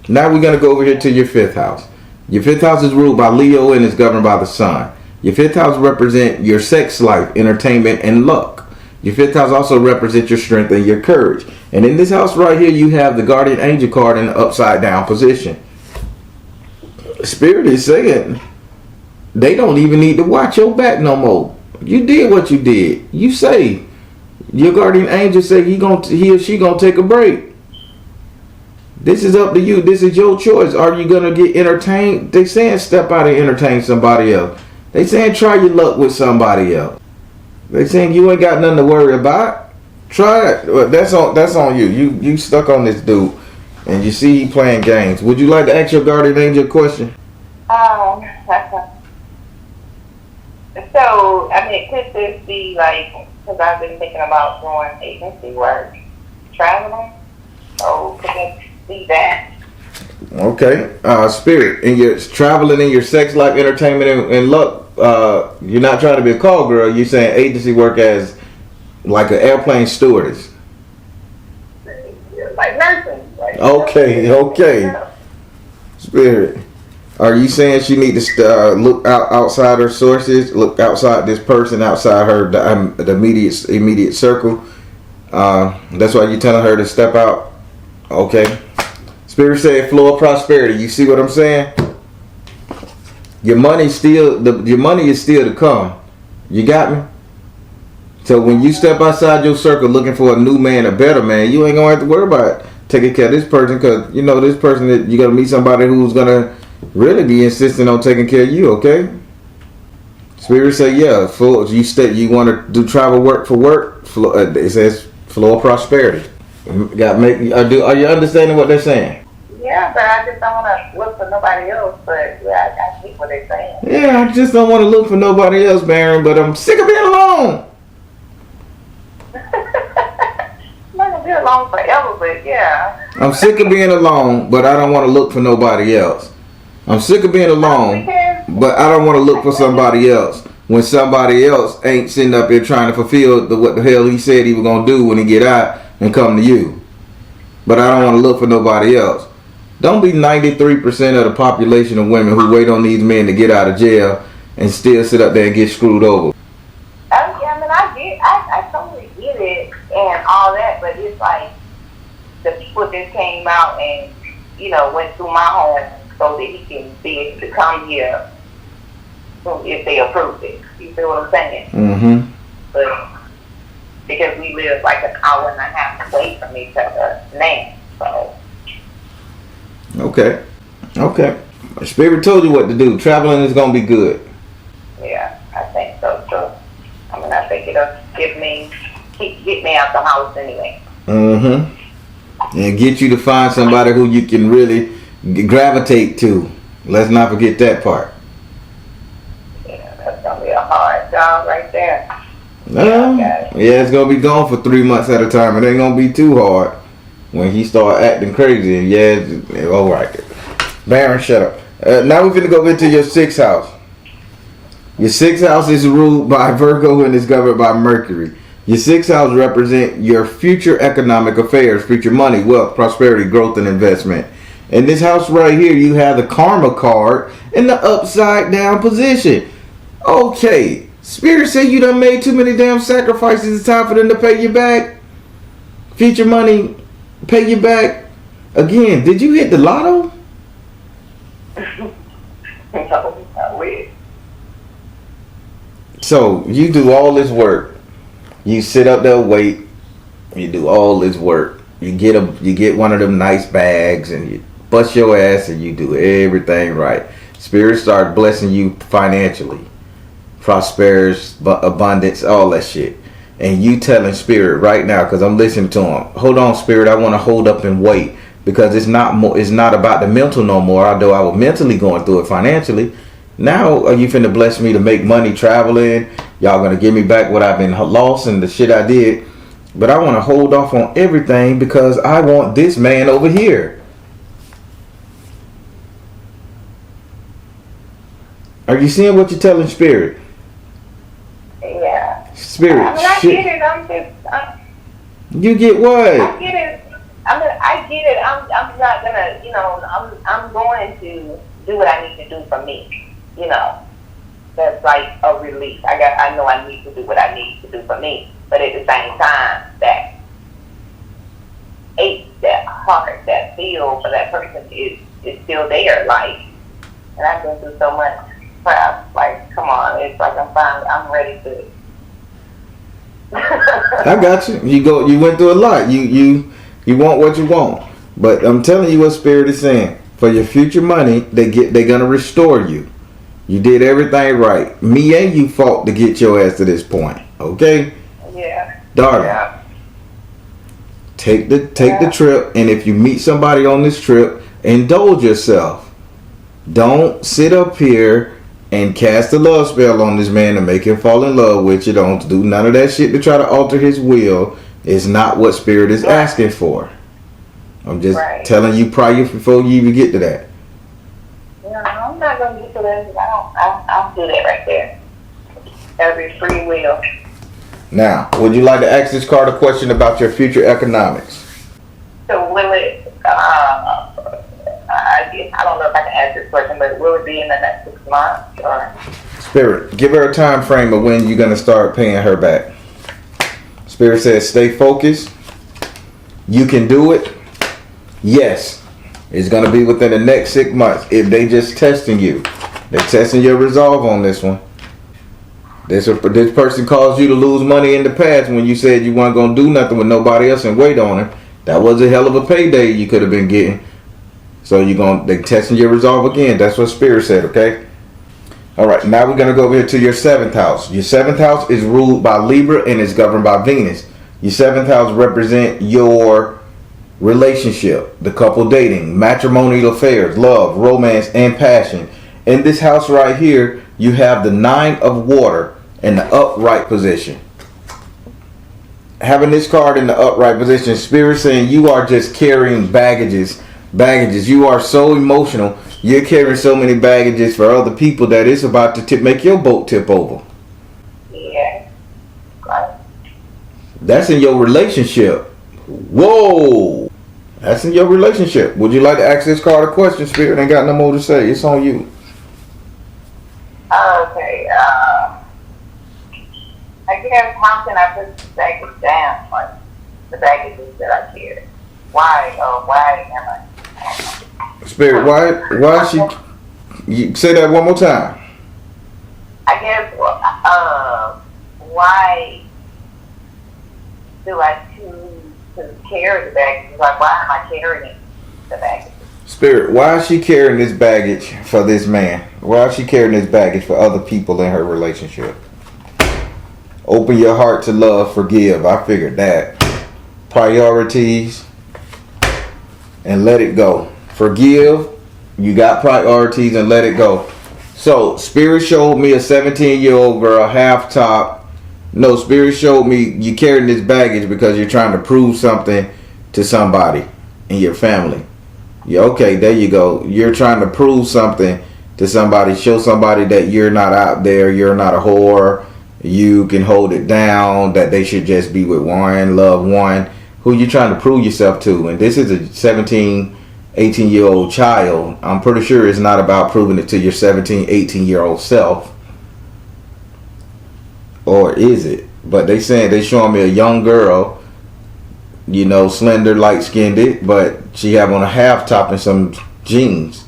Now we're going to go over here to your 5th house. Your 5th house is ruled by Leo and is governed by the sun. Your 5th house represents your sex life, entertainment, and luck. Your 5th house also represents your strength and your courage. And in this house right here, you have the guardian angel card in the upside down position. Spirit is saying they don't even need to watch your back no more. You did what you did. You say your guardian angel say he or she gonna take a break. This is up to you. This is your choice. Are you gonna get entertained? They saying step out and entertain somebody else. They saying try your luck with somebody else. They saying you ain't got nothing to worry about. Try it. Well, that's on you. You stuck on this dude, and you see he playing games. Would you like to ask your guardian angel a question? So, I mean, could this be like, because I've been thinking about doing agency work, traveling, so could it be that? Okay. Spirit, in your traveling in your sex life, entertainment, and luck, you're not trying to be a call girl. You're saying agency work as like an airplane stewardess. Like nursing. Like Okay. Spirit. Are you saying she need to look outside her sources, look outside this person, outside her the immediate circle? That's why you're telling her to step out. Okay. Spirit said flow of prosperity. You see what I'm saying? Your money is still to come. You got me? So when you step outside your circle looking for a new man, a better man, you ain't gonna have to worry about taking care of this person, because you know this person that you're gonna meet somebody who's gonna really be insisting on taking care of you. Okay. Spirit say yeah. You want to do travel work for work. It says flow of prosperity. Are you understanding what they're saying? Yeah, but I just don't want to look for nobody else. But yeah, I see what they're saying. Yeah, I just don't want to look for nobody else, Baron. But I'm sick of being alone. I'm not gonna be alone forever, but yeah. I'm sick of being alone, but I don't want to look for nobody else. I'm sick of being alone, but I don't want to look for somebody else when somebody else ain't sitting up here trying to fulfill what the hell he said he was gonna do when he get out and come to you. But I don't want to look for nobody else. Don't be 93% of the population of women who wait on these men to get out of jail and still sit up there and get screwed over. I totally get it and all that, but it's like the people just came out and, went through my home so that he can be able to come here if they approve it. You feel what I'm saying? Mm-hmm. But because we live like an hour and a half away from each other now, so. Okay. Spirit told you what to do. Traveling is gonna be good. Yeah, I think so too. I mean, I think it'll get me out the house anyway. Mm-hmm. And get you to find somebody who you can really gravitate to. Let's not forget that part. Yeah, that's gonna be a hard job right there. Yeah, it's gonna be gone for 3 months at a time. It ain't gonna be too hard when he start acting crazy. Yeah, all right. Baron, shut up. Now we're gonna go into your 6th house. Your 6th house is ruled by Virgo and is governed by Mercury. Your 6th house represents your future economic affairs, future money, wealth, prosperity, growth, and investment. In this house right here, you have the Karma card in the upside down position. Okay, Spirit said you done made too many damn sacrifices. It's time for them to pay you back. Future money, pay you back. Again, did you hit the lotto? No, I wish. So you do all this work, You sit up there, wait. You do all this work. You get one of them nice bags, and you bust your ass, and you do everything right. Spirit start blessing you financially, prosperity, abundance, all that shit. And you telling Spirit right now, because I'm listening to him. Hold on, Spirit. I want to hold up and wait, because it's not about the mental no more. Although I was mentally going through it financially. Now are you finna bless me to make money traveling? Y'all gonna give me back what I've been lost and the shit I did. But I want to hold off on everything because I want this man over here. Are you seeing what you're telling Spirit? Yeah. Spirit. I shit. get it. You get what? I get it. I get it. I'm not gonna, I'm going to do what I need to do for me. That's like a release. I know I need to do what I need to do for me. But at the same time, that ache, that heart, that feel for that person is still there. Like, and I've been through so much crap. Like, come on, it's like I'm ready to. I got you. You went through a lot. You want what you want. But I'm telling you what Spirit is saying. For your future money, they're gonna restore you. You did everything right. Me and you fought to get your ass to this point. Okay? Yeah. Darling. Yeah. Take the trip, and if you meet somebody on this trip, indulge yourself. Don't sit up here and cast a love spell on this man to make him fall in love with you. Don't do none of that shit to try to alter his will. It's not what Spirit is asking for. I'm just telling you prior before you even get to that. No, I'm not gonna get to that. I don't do that right there. That'll be free will. Now, would you like to ask this card a question about your future economics? So will it, I don't know if I can ask this question, but will it be in the next 6 months? Or? Spirit, give her a time frame of when you're going to start paying her back. Spirit says stay focused. You can do it. Yes, it's going to be within the next 6 months. If they just testing you, they're testing your resolve on this one. This person caused you to lose money in the past when you said you weren't going to do nothing with nobody else and wait on him. That was a hell of a payday you could have been getting. So they're testing your resolve again. That's what Spirit said, okay? All right, now we're going to go over here to your 7th house. Your 7th house is ruled by Libra and is governed by Venus. Your 7th house represents your relationship, the couple dating, matrimonial affairs, love, romance, and passion. In this house right here, you have the 9 of water in the upright position. Having this card in the upright position, Spirit saying you are just carrying baggages. You are so emotional. You're carrying so many baggages for other people that it's about to make your boat tip over. Yeah. Right. That's in your relationship. Whoa. That's in your relationship. Would you like to ask this card a question, Spirit? Ain't got no more to say. It's on you. Okay. I guess how can I put the baggage down? Like the baggages that I carry. Why am I? Spirit, why she? You say that one more time. I guess. Why do I choose to carry the baggage? Like, why am I carrying the baggage? Spirit, why is she carrying this baggage for this man? Why is she carrying this baggage for other people in her relationship? Open your heart to love, forgive. I figured that. Priorities. And let it go. Forgive. You got priorities and let it go. So, Spirit showed me a 17-year-old girl, half top. No, Spirit showed me you carrying this baggage because you're trying to prove something to somebody in your family. Yeah, okay, there you go. You're trying to prove something to somebody, show somebody that you're not out there, you're not a whore, you can hold it down, that they should just be with one, love one. Who you trying to prove yourself to? And this is a 17, 18-year-old child. I'm pretty sure it's not about proving it to your 17, 18-year-old self. Or is it? But they showing me a young girl, slender, light-skinned, but she have on a half top and some jeans,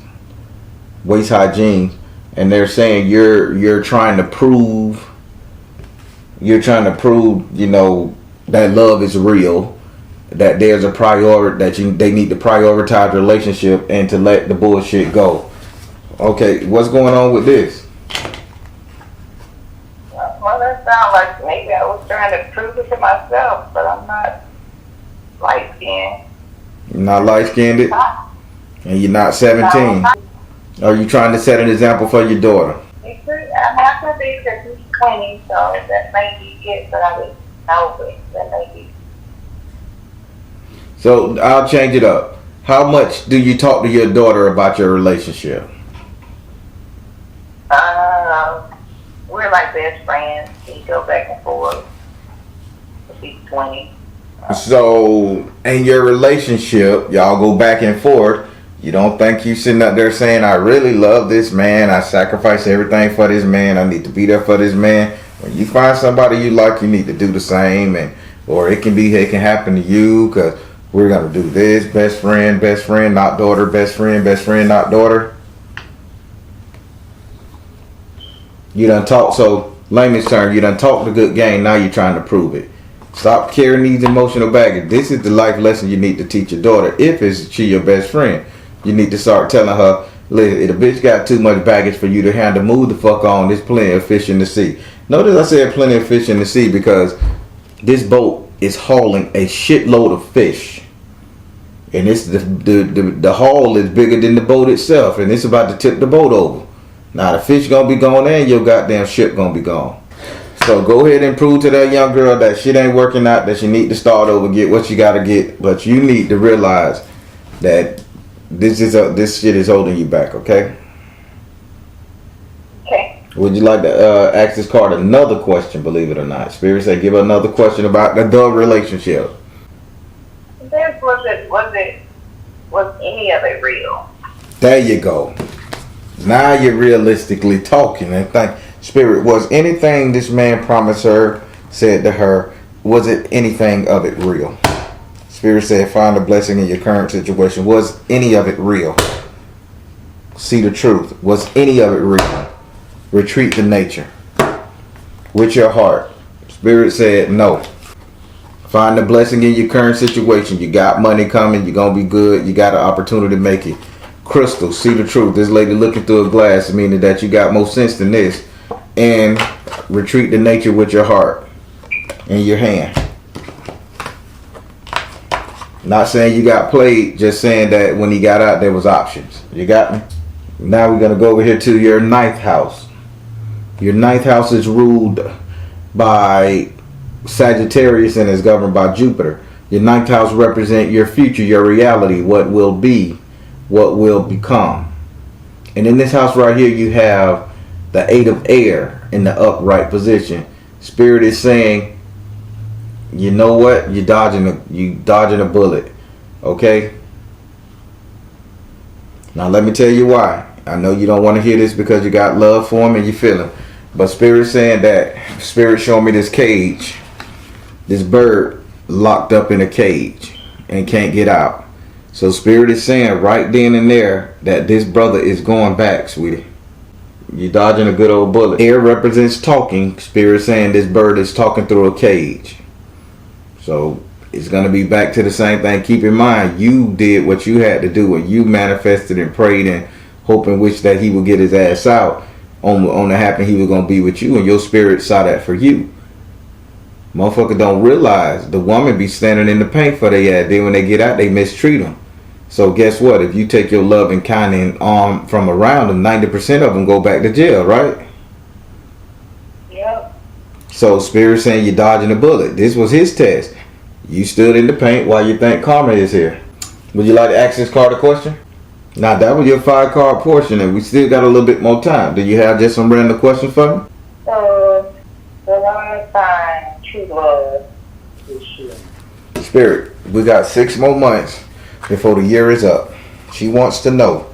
waist-high jeans, and they're saying you're trying to prove You're trying to prove, you know, that love is real, that there's a priority, they need to prioritize the relationship and to let the bullshit go. Okay, what's going on with this? Well, that sounds like maybe I was trying to prove it to myself, but I'm not light skinned. You're not light skinned, and you're not 17. Are you trying to set an example for your daughter? I'm not going to be because he's 20, so that may be it, but I would know it. That may be. So I'll change it up. How much do you talk to your daughter about your relationship? We're like best friends. We go back and forth. She's 20. So in your relationship, y'all go back and forth. You don't think you sitting up there saying, I really love this man. I sacrifice everything for this man. I need to be there for this man. When you find somebody you like, you need to do the same. Or it can happen to you because we're going to do this. Best friend, not daughter. Best friend, not daughter. You done talk, so layman's term, you done talk the good game, now you're trying to prove it. Stop carrying these emotional baggage. This is the life lesson you need to teach your daughter. If she your best friend, you need to start telling her, listen, if the bitch got too much baggage for you to handle, move the fuck on. There's plenty of fish in the sea. Notice I said plenty of fish in the sea because this boat is hauling a shitload of fish. And it's the haul is bigger than the boat itself, and it's about to tip the boat over. Now the fish gonna be gone and your goddamn ship gonna be gone. So go ahead and prove to that young girl that shit ain't working out, that she need to start over, get what you gotta get. But you need to realize that this shit is holding you back, okay? Okay. Would you like to ask this card another question, believe it or not? Spirit said give her another question about the relationship. Was any of it real? There you go. Now you're realistically talking and think, Spirit, was anything this man promised her, said to her, was it anything of it real? Spirit said, find a blessing in your current situation. Was any of it real? See the truth. Was any of it real? Retreat to nature. With your heart. Spirit said, no. Find the blessing in your current situation. You got money coming. You're going to be good. You got an opportunity to make it. Crystal, see the truth. This lady looking through a glass, meaning that you got more sense than this. And retreat to nature with your heart in your hand. Not saying you got played, just saying that when he got out, there was options. You got me? Now we're going to go over here to your 9th house. Your 9th house is ruled by Sagittarius and is governed by Jupiter. Your 9th house represents your future, your reality, what will be, what will become. And in this house right here, you have the 8 of air in the upright position. Spirit is saying, you know what? You dodging a bullet. Okay? Now let me tell you why. I know you don't want to hear this because you got love for him and you feel him. But Spirit saying that, Spirit showing me this cage. This bird locked up in a cage and can't get out. So Spirit is saying right then and there that this brother is going back, sweetie. You're dodging a good old bullet. Air represents talking. Spirit saying this bird is talking through a cage. So it's going to be back to the same thing. Keep in mind, you did what you had to do and you manifested and prayed and hope and wish that he would get his ass out on the happen he was going to be with you, and your spirit saw that for you. Motherfucker don't realize the woman be standing in the paint for their ass. Then when they get out, they mistreat them. So guess what? If you take your love and kind and arm from around them, 90% of them go back to jail, right? Yep. So Spirit saying you're dodging a bullet. This was his test. You stood in the paint while you think karma is here. Would you like to ask this card a question? Now that was your 5-card portion and we still got a little bit more time. Do you have just some random questions for me? So, will I find true love this year? Spirit, we got 6 more months before the year is up. She wants to know,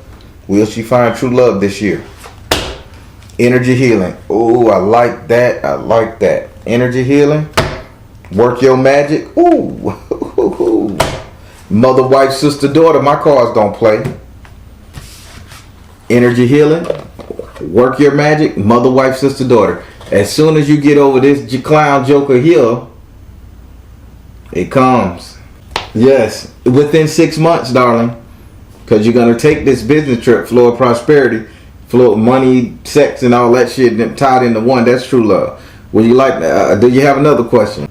will she find true love this year? Energy healing. Oh, I like that. I like that. Energy healing. Work your magic. Ooh. Mother, wife, sister, daughter. My cards don't play. Energy healing. Work your magic. Mother, wife, sister, daughter. As soon as you get over this clown joker here, it comes. Yes, within 6 months, darling. Because you're going to take this business trip, flow of prosperity, flow of money, sex, and all that shit tied into one. That's true love. Would you like, do you have another question?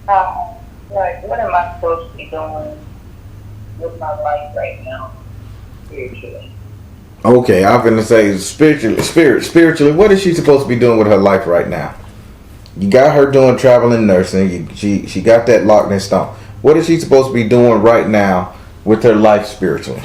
Like, what am I supposed to be doing with my life right now, spiritually? Okay, I'm going to say spiritually, what is she supposed to be doing with her life right now? You got her doing traveling nursing. She got that locked in stone. What is she supposed to be doing right now with her life spiritually?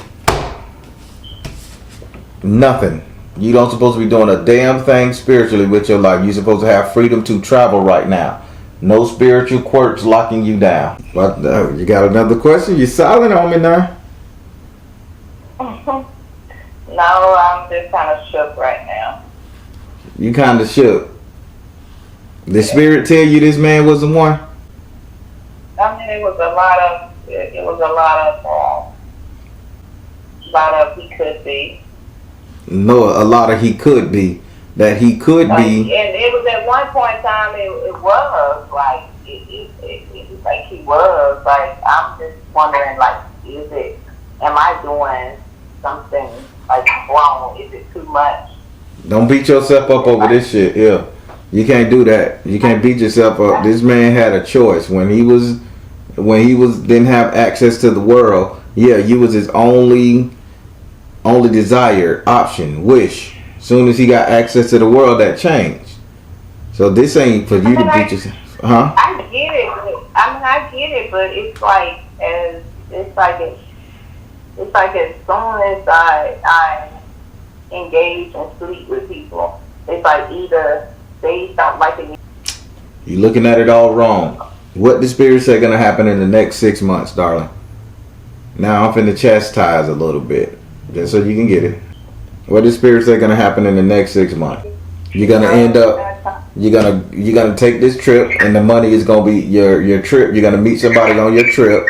Nothing. You don't supposed to be doing a damn thing spiritually with your life. You're supposed to have freedom to travel right now. No spiritual quirks locking you down. But you got another question? You silent on me now? No, I'm just kind of shook right now. You kind of shook. The spirit tell you this man was the one? I mean, it was a lot of he could be. No, a lot of he could be. That he could be. And it was at one point in time, it was like, it was like he was. Like, I'm just wondering, like, am I doing something, like, wrong? Is it too much? Don't beat yourself up over this shit. Yeah. You can't do that. You can't beat yourself up. This man had a choice. When he didn't have access to the world, yeah, you was his only desire, option, wish. Soon as he got access to the world, that changed. So this ain't for you to beat yourself. Huh? I get it. I get it, but it's like as soon as I engage and sleep with people, it's like either they stop liking me. You're looking at it all wrong. What the spirit say gonna happen in the next 6 months, darling? Now I'm finna chastise a little bit, just so you can get it. What the spirit say gonna happen in the next 6 months? You're gonna end up. You're gonna take this trip, and the money is gonna be your trip. You're gonna meet somebody on your trip.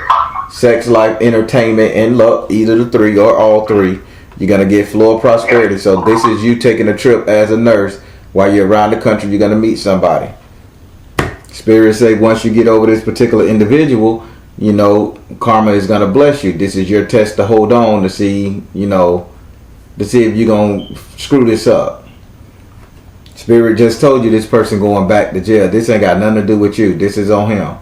Sex, life, entertainment, and luck. Either the three or all three. You're gonna get flow of prosperity. So this is you taking a trip as a nurse. While you're around the country, you're gonna meet somebody. Spirit say once you get over this particular individual, karma is gonna bless you. This is your test to hold on to see, to see if you're gonna screw this up. Spirit just told you this person going back to jail. This ain't got nothing to do with you. This is on him.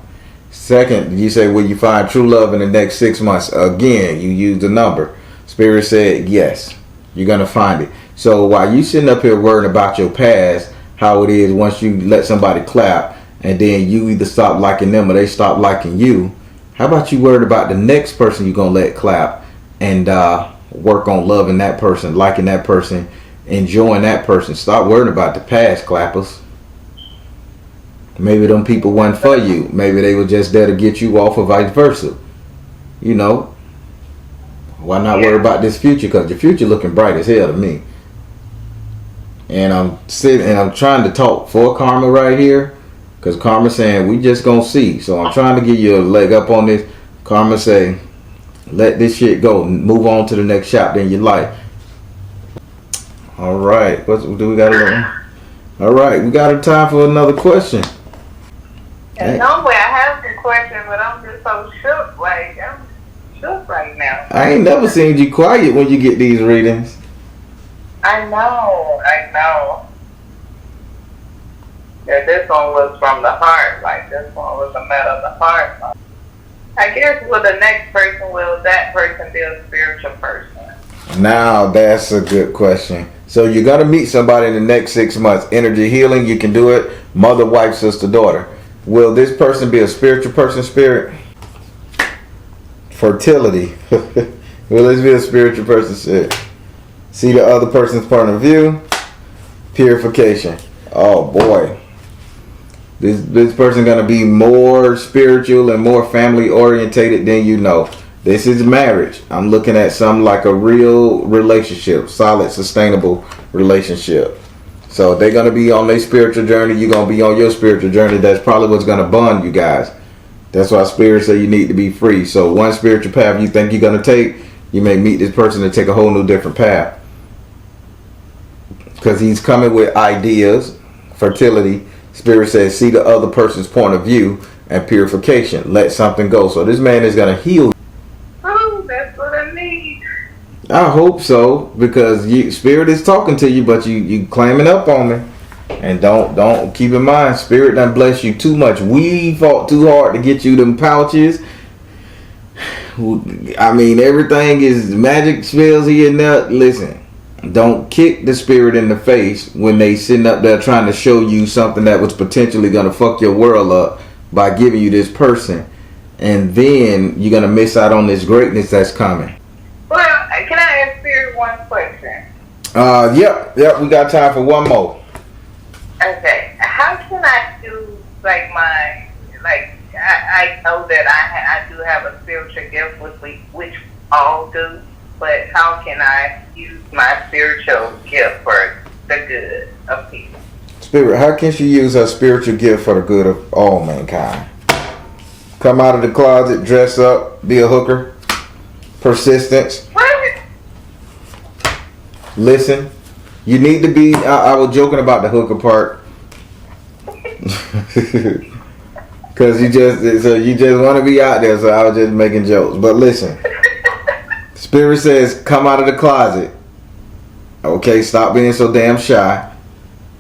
Second, you say, will you find true love in the next 6 months? Again, you use the number. Spirit said, yes, you're gonna find it. So while you sitting up here worrying about your past, how it is once you let somebody clap, and then you either stop liking them or they stop liking you, how about you worried about the next person you're gonna let clap and work on loving that person, liking that person, enjoying that person. Stop worrying about the past clappers. Maybe them people weren't for you. Maybe they were just there to get you off or vice versa. Why not worry about this future? Because your future looking bright as hell to me. And I'm sitting and I'm trying to talk for karma right here. Because karma's saying we just gonna see. So I'm trying to give you a leg up on this. Karma say, let this shit go. Move on to the next chapter in your life. All right. What do we got? All right. We got a time for another question. And normally I have some questions, but I'm just so shook. Like, I'm shook right now. I ain't never seen you quiet when you get these readings. I know. Yeah, this one was from the heart. Like, this one was a matter of the heart. I guess will the next person, will that person be a spiritual person? Now that's a good question. So you're gonna meet somebody in the next 6 months. Energy healing, you can do it. Mother, wife, sister, daughter. Will this person be a spiritual person, spirit? Fertility. Will this be a spiritual person, spirit? See the other person's point of view. Purification. Oh boy. This person gonna be more spiritual and more family orientated than you know. This is marriage. I'm looking at something like a real relationship, solid, sustainable relationship. So they're gonna be on their spiritual journey. You're gonna be on your spiritual journey. That's probably what's gonna bond you guys. That's why Spirit say you need to be free. So one spiritual path you think you're gonna take, you may meet this person and take a whole new different path. Because he's coming with ideas, fertility. Spirit says, see the other person's point of view and purification. Let something go. So this man is going to heal. Oh, that's what I need. I hope so, because Spirit is talking to you, but you claiming up on me. And don't keep in mind, Spirit done bless you too much. We fought too hard to get you them pouches. I mean, everything is magic spells here and there. Listen, don't kick the Spirit in the face when they sitting up there trying to show you something that was potentially going to fuck your world up by giving you this person. And then you're going to miss out on this greatness that's coming. Well, can I ask Spirit one question? Yep, we got time for one more. Okay, how can I do I know that I do have a spiritual gift, which all do, but how can I use my spiritual gift for the good of people? Spirit, how can she use her spiritual gift for the good of all mankind? Come out of the closet, dress up, be a hooker, persistence. What? Listen, you need to be. I was joking about the hooker part. Cause you just want to be out there, so I was just making jokes. But listen, Spirit says, come out of the closet. Okay, stop being so damn shy.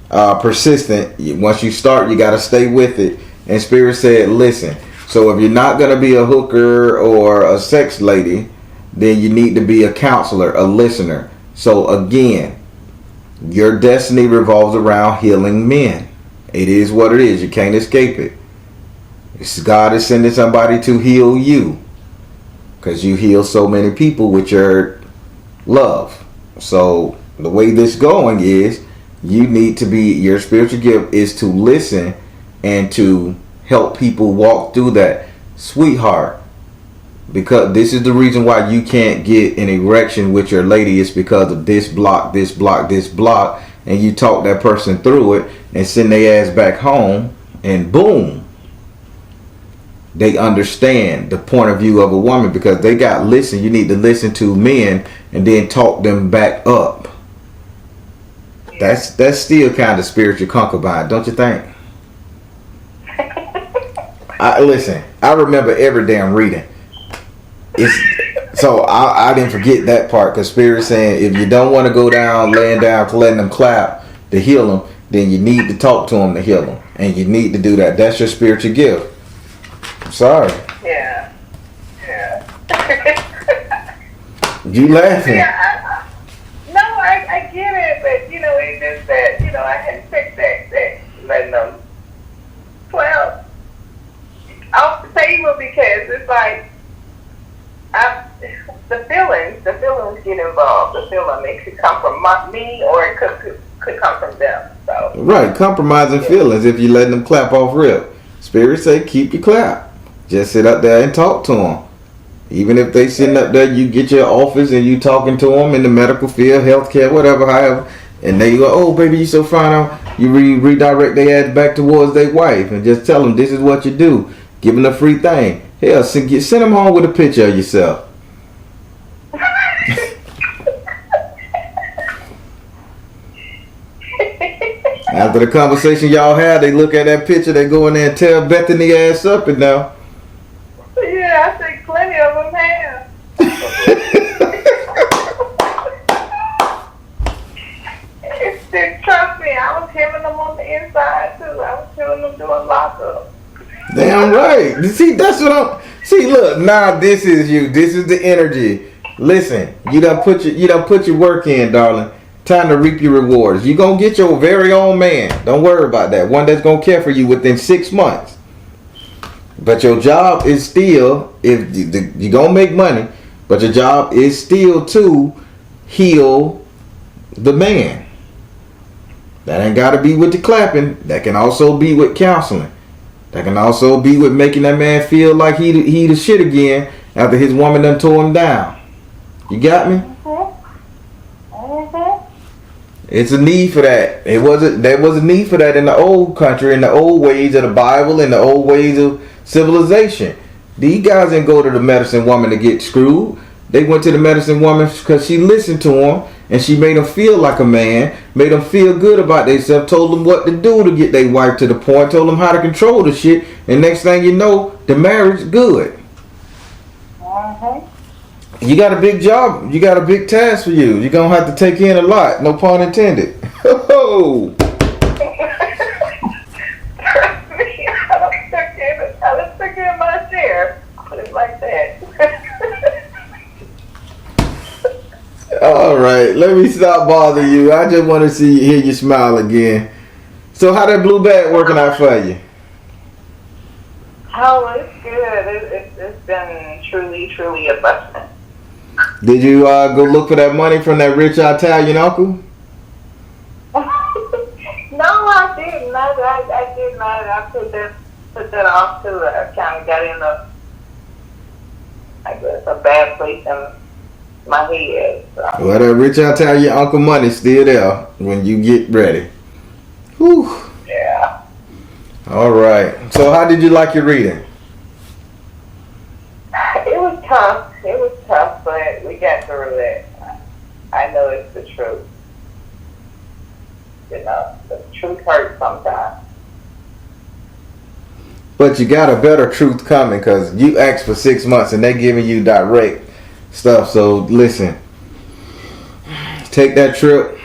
Persistent. Once you start, you got to stay with it. And Spirit said, listen. So if you're not gonna be a hooker or a sex lady, then you need to be a counselor, a listener. So again, your destiny revolves around healing men. It is what it is. You can't escape it. God is sending somebody to heal you, because you heal so many people with your love. So the way this going is, you need to be, your spiritual gift is to listen and to help people walk through that. Sweetheart, because this is the reason why you can't get an erection with your lady, is because of this block, this block, this block, and you talk that person through it and send their ass back home, and boom, they understand the point of view of a woman, because they got listen. You need to listen to men and then talk them back up. That's still kind of spiritual concubine, don't you think? Listen, I remember every damn reading. So I didn't forget that part, because Spirit saying if you don't want to go down, laying down, letting them clap to heal them, then you need to talk to them to heal them, and you need to do that. That's your spiritual gift. I'm sorry. Yeah. You laughing? Yeah, I get it, but it's just that I hadn't picked that letting them 12 off the table, because it's like the feelings get involved. The feeling, it could come from me, or it could come from them. So right, compromising feelings if you letting them clap off rip. Spirit say keep your clap. Just sit up there and talk to them. Even if they sitting up there, you get your office and you talking to them in the medical field, healthcare, whatever, however, and they go, oh baby, you so fine. You redirect their ass back towards their wife and just tell them this is what you do. Give them a free thing. Hell, send them home with a picture of yourself. After the conversation y'all had, they look at that picture, they go in there and tell Bethany ass up and now. Yeah, I think plenty of them have. Trust me, I was hearing them on the inside too. I was hearing them doing lockup. Damn right. See, that's what I'm. See, look, now this is you. This is the energy. Listen, you done put your work in, darling. Time to reap your rewards. You gonna get your very own man. Don't worry about that. One that's gonna care for you within 6 months. But your job is still, if you gonna make money, but your job is still to heal the man. That ain't gotta be with the clapping. That can also be with counseling. That can also be with making that man feel like he the shit again after his woman done tore him down. You got me? It's a need for that. There was a need for that in the old country, in the old ways of the Bible, in the old ways of civilization. These guys didn't go to the medicine woman to get screwed. They went to the medicine woman because she listened to them and she made them feel like a man, made them feel good about themselves, told them what to do to get their wife to the point, told them how to control the shit, and next thing you know, the marriage good. You got a big job, you got a big task for you. You're gonna have to take in a lot, no pun intended. Oh. I was thinking in my chair. Put it like that. All right, let me stop bothering you. I just want to hear you smile again. So, how that blue bag working out for you? Oh, it's good. It's been truly a blessing. Did you go look for that money from that rich Italian uncle? No, I didn't. I did not. I put that off to I kind of got in a bad place in my head. So. Well, that rich Italian uncle money still there when you get ready. Whew. Yeah. All right. So, how did you like your reading? It was tough. But we got through it. I know it's the truth. You know, the truth hurts sometimes. But you got a better truth coming, because you asked for 6 months and they're giving you direct stuff. So listen, take that trip,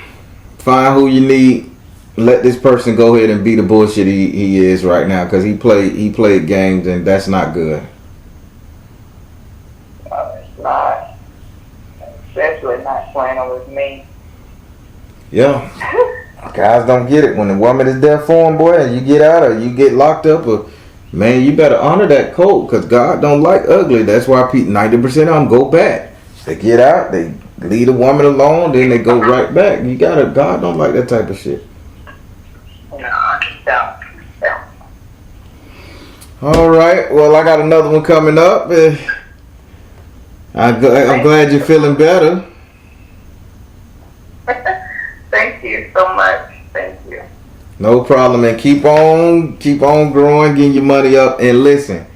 find who you need, let this person go ahead and be the bullshit he is right now, because he played games, and that's not good. No, it's not. Especially not playing with me. Yeah. Guys don't get it. When the woman is there for him, boy, and you get out or you get locked up, or man, you better honor that code, because God don't like ugly. That's why 90% of them go back. They get out, they leave the woman alone, then they go right back. God don't like that type of shit. No, I don't. All right. Well, I got another one coming up. I'm glad you're feeling better. Thank you so much. Thank you. No problem, and keep on growing, getting your money up. And listen,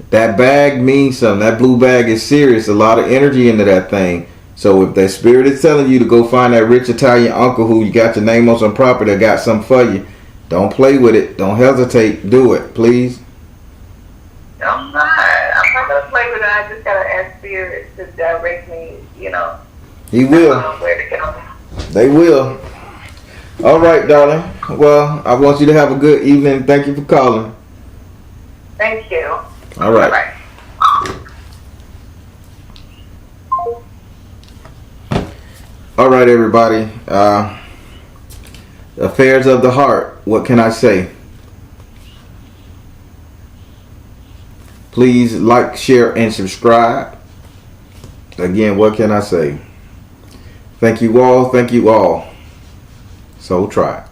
that bag means something. That blue bag is serious. A lot of energy into that thing. So if that spirit is telling you to go find that rich Italian uncle who you got your name on some property that got something for you, don't play with it. Don't hesitate. Do it, please. I'm not gonna play with it. I just gotta ask spirit to direct me. You know. He will. Where to go. They will. All right, darling. Well, I want you to have a good evening. Thank you for calling. Thank you. All right. Bye. All right, everybody. Affairs of the heart. What can I say? Please like, share, and subscribe. Again, what can I say? Thank you all. Thank you all. So try.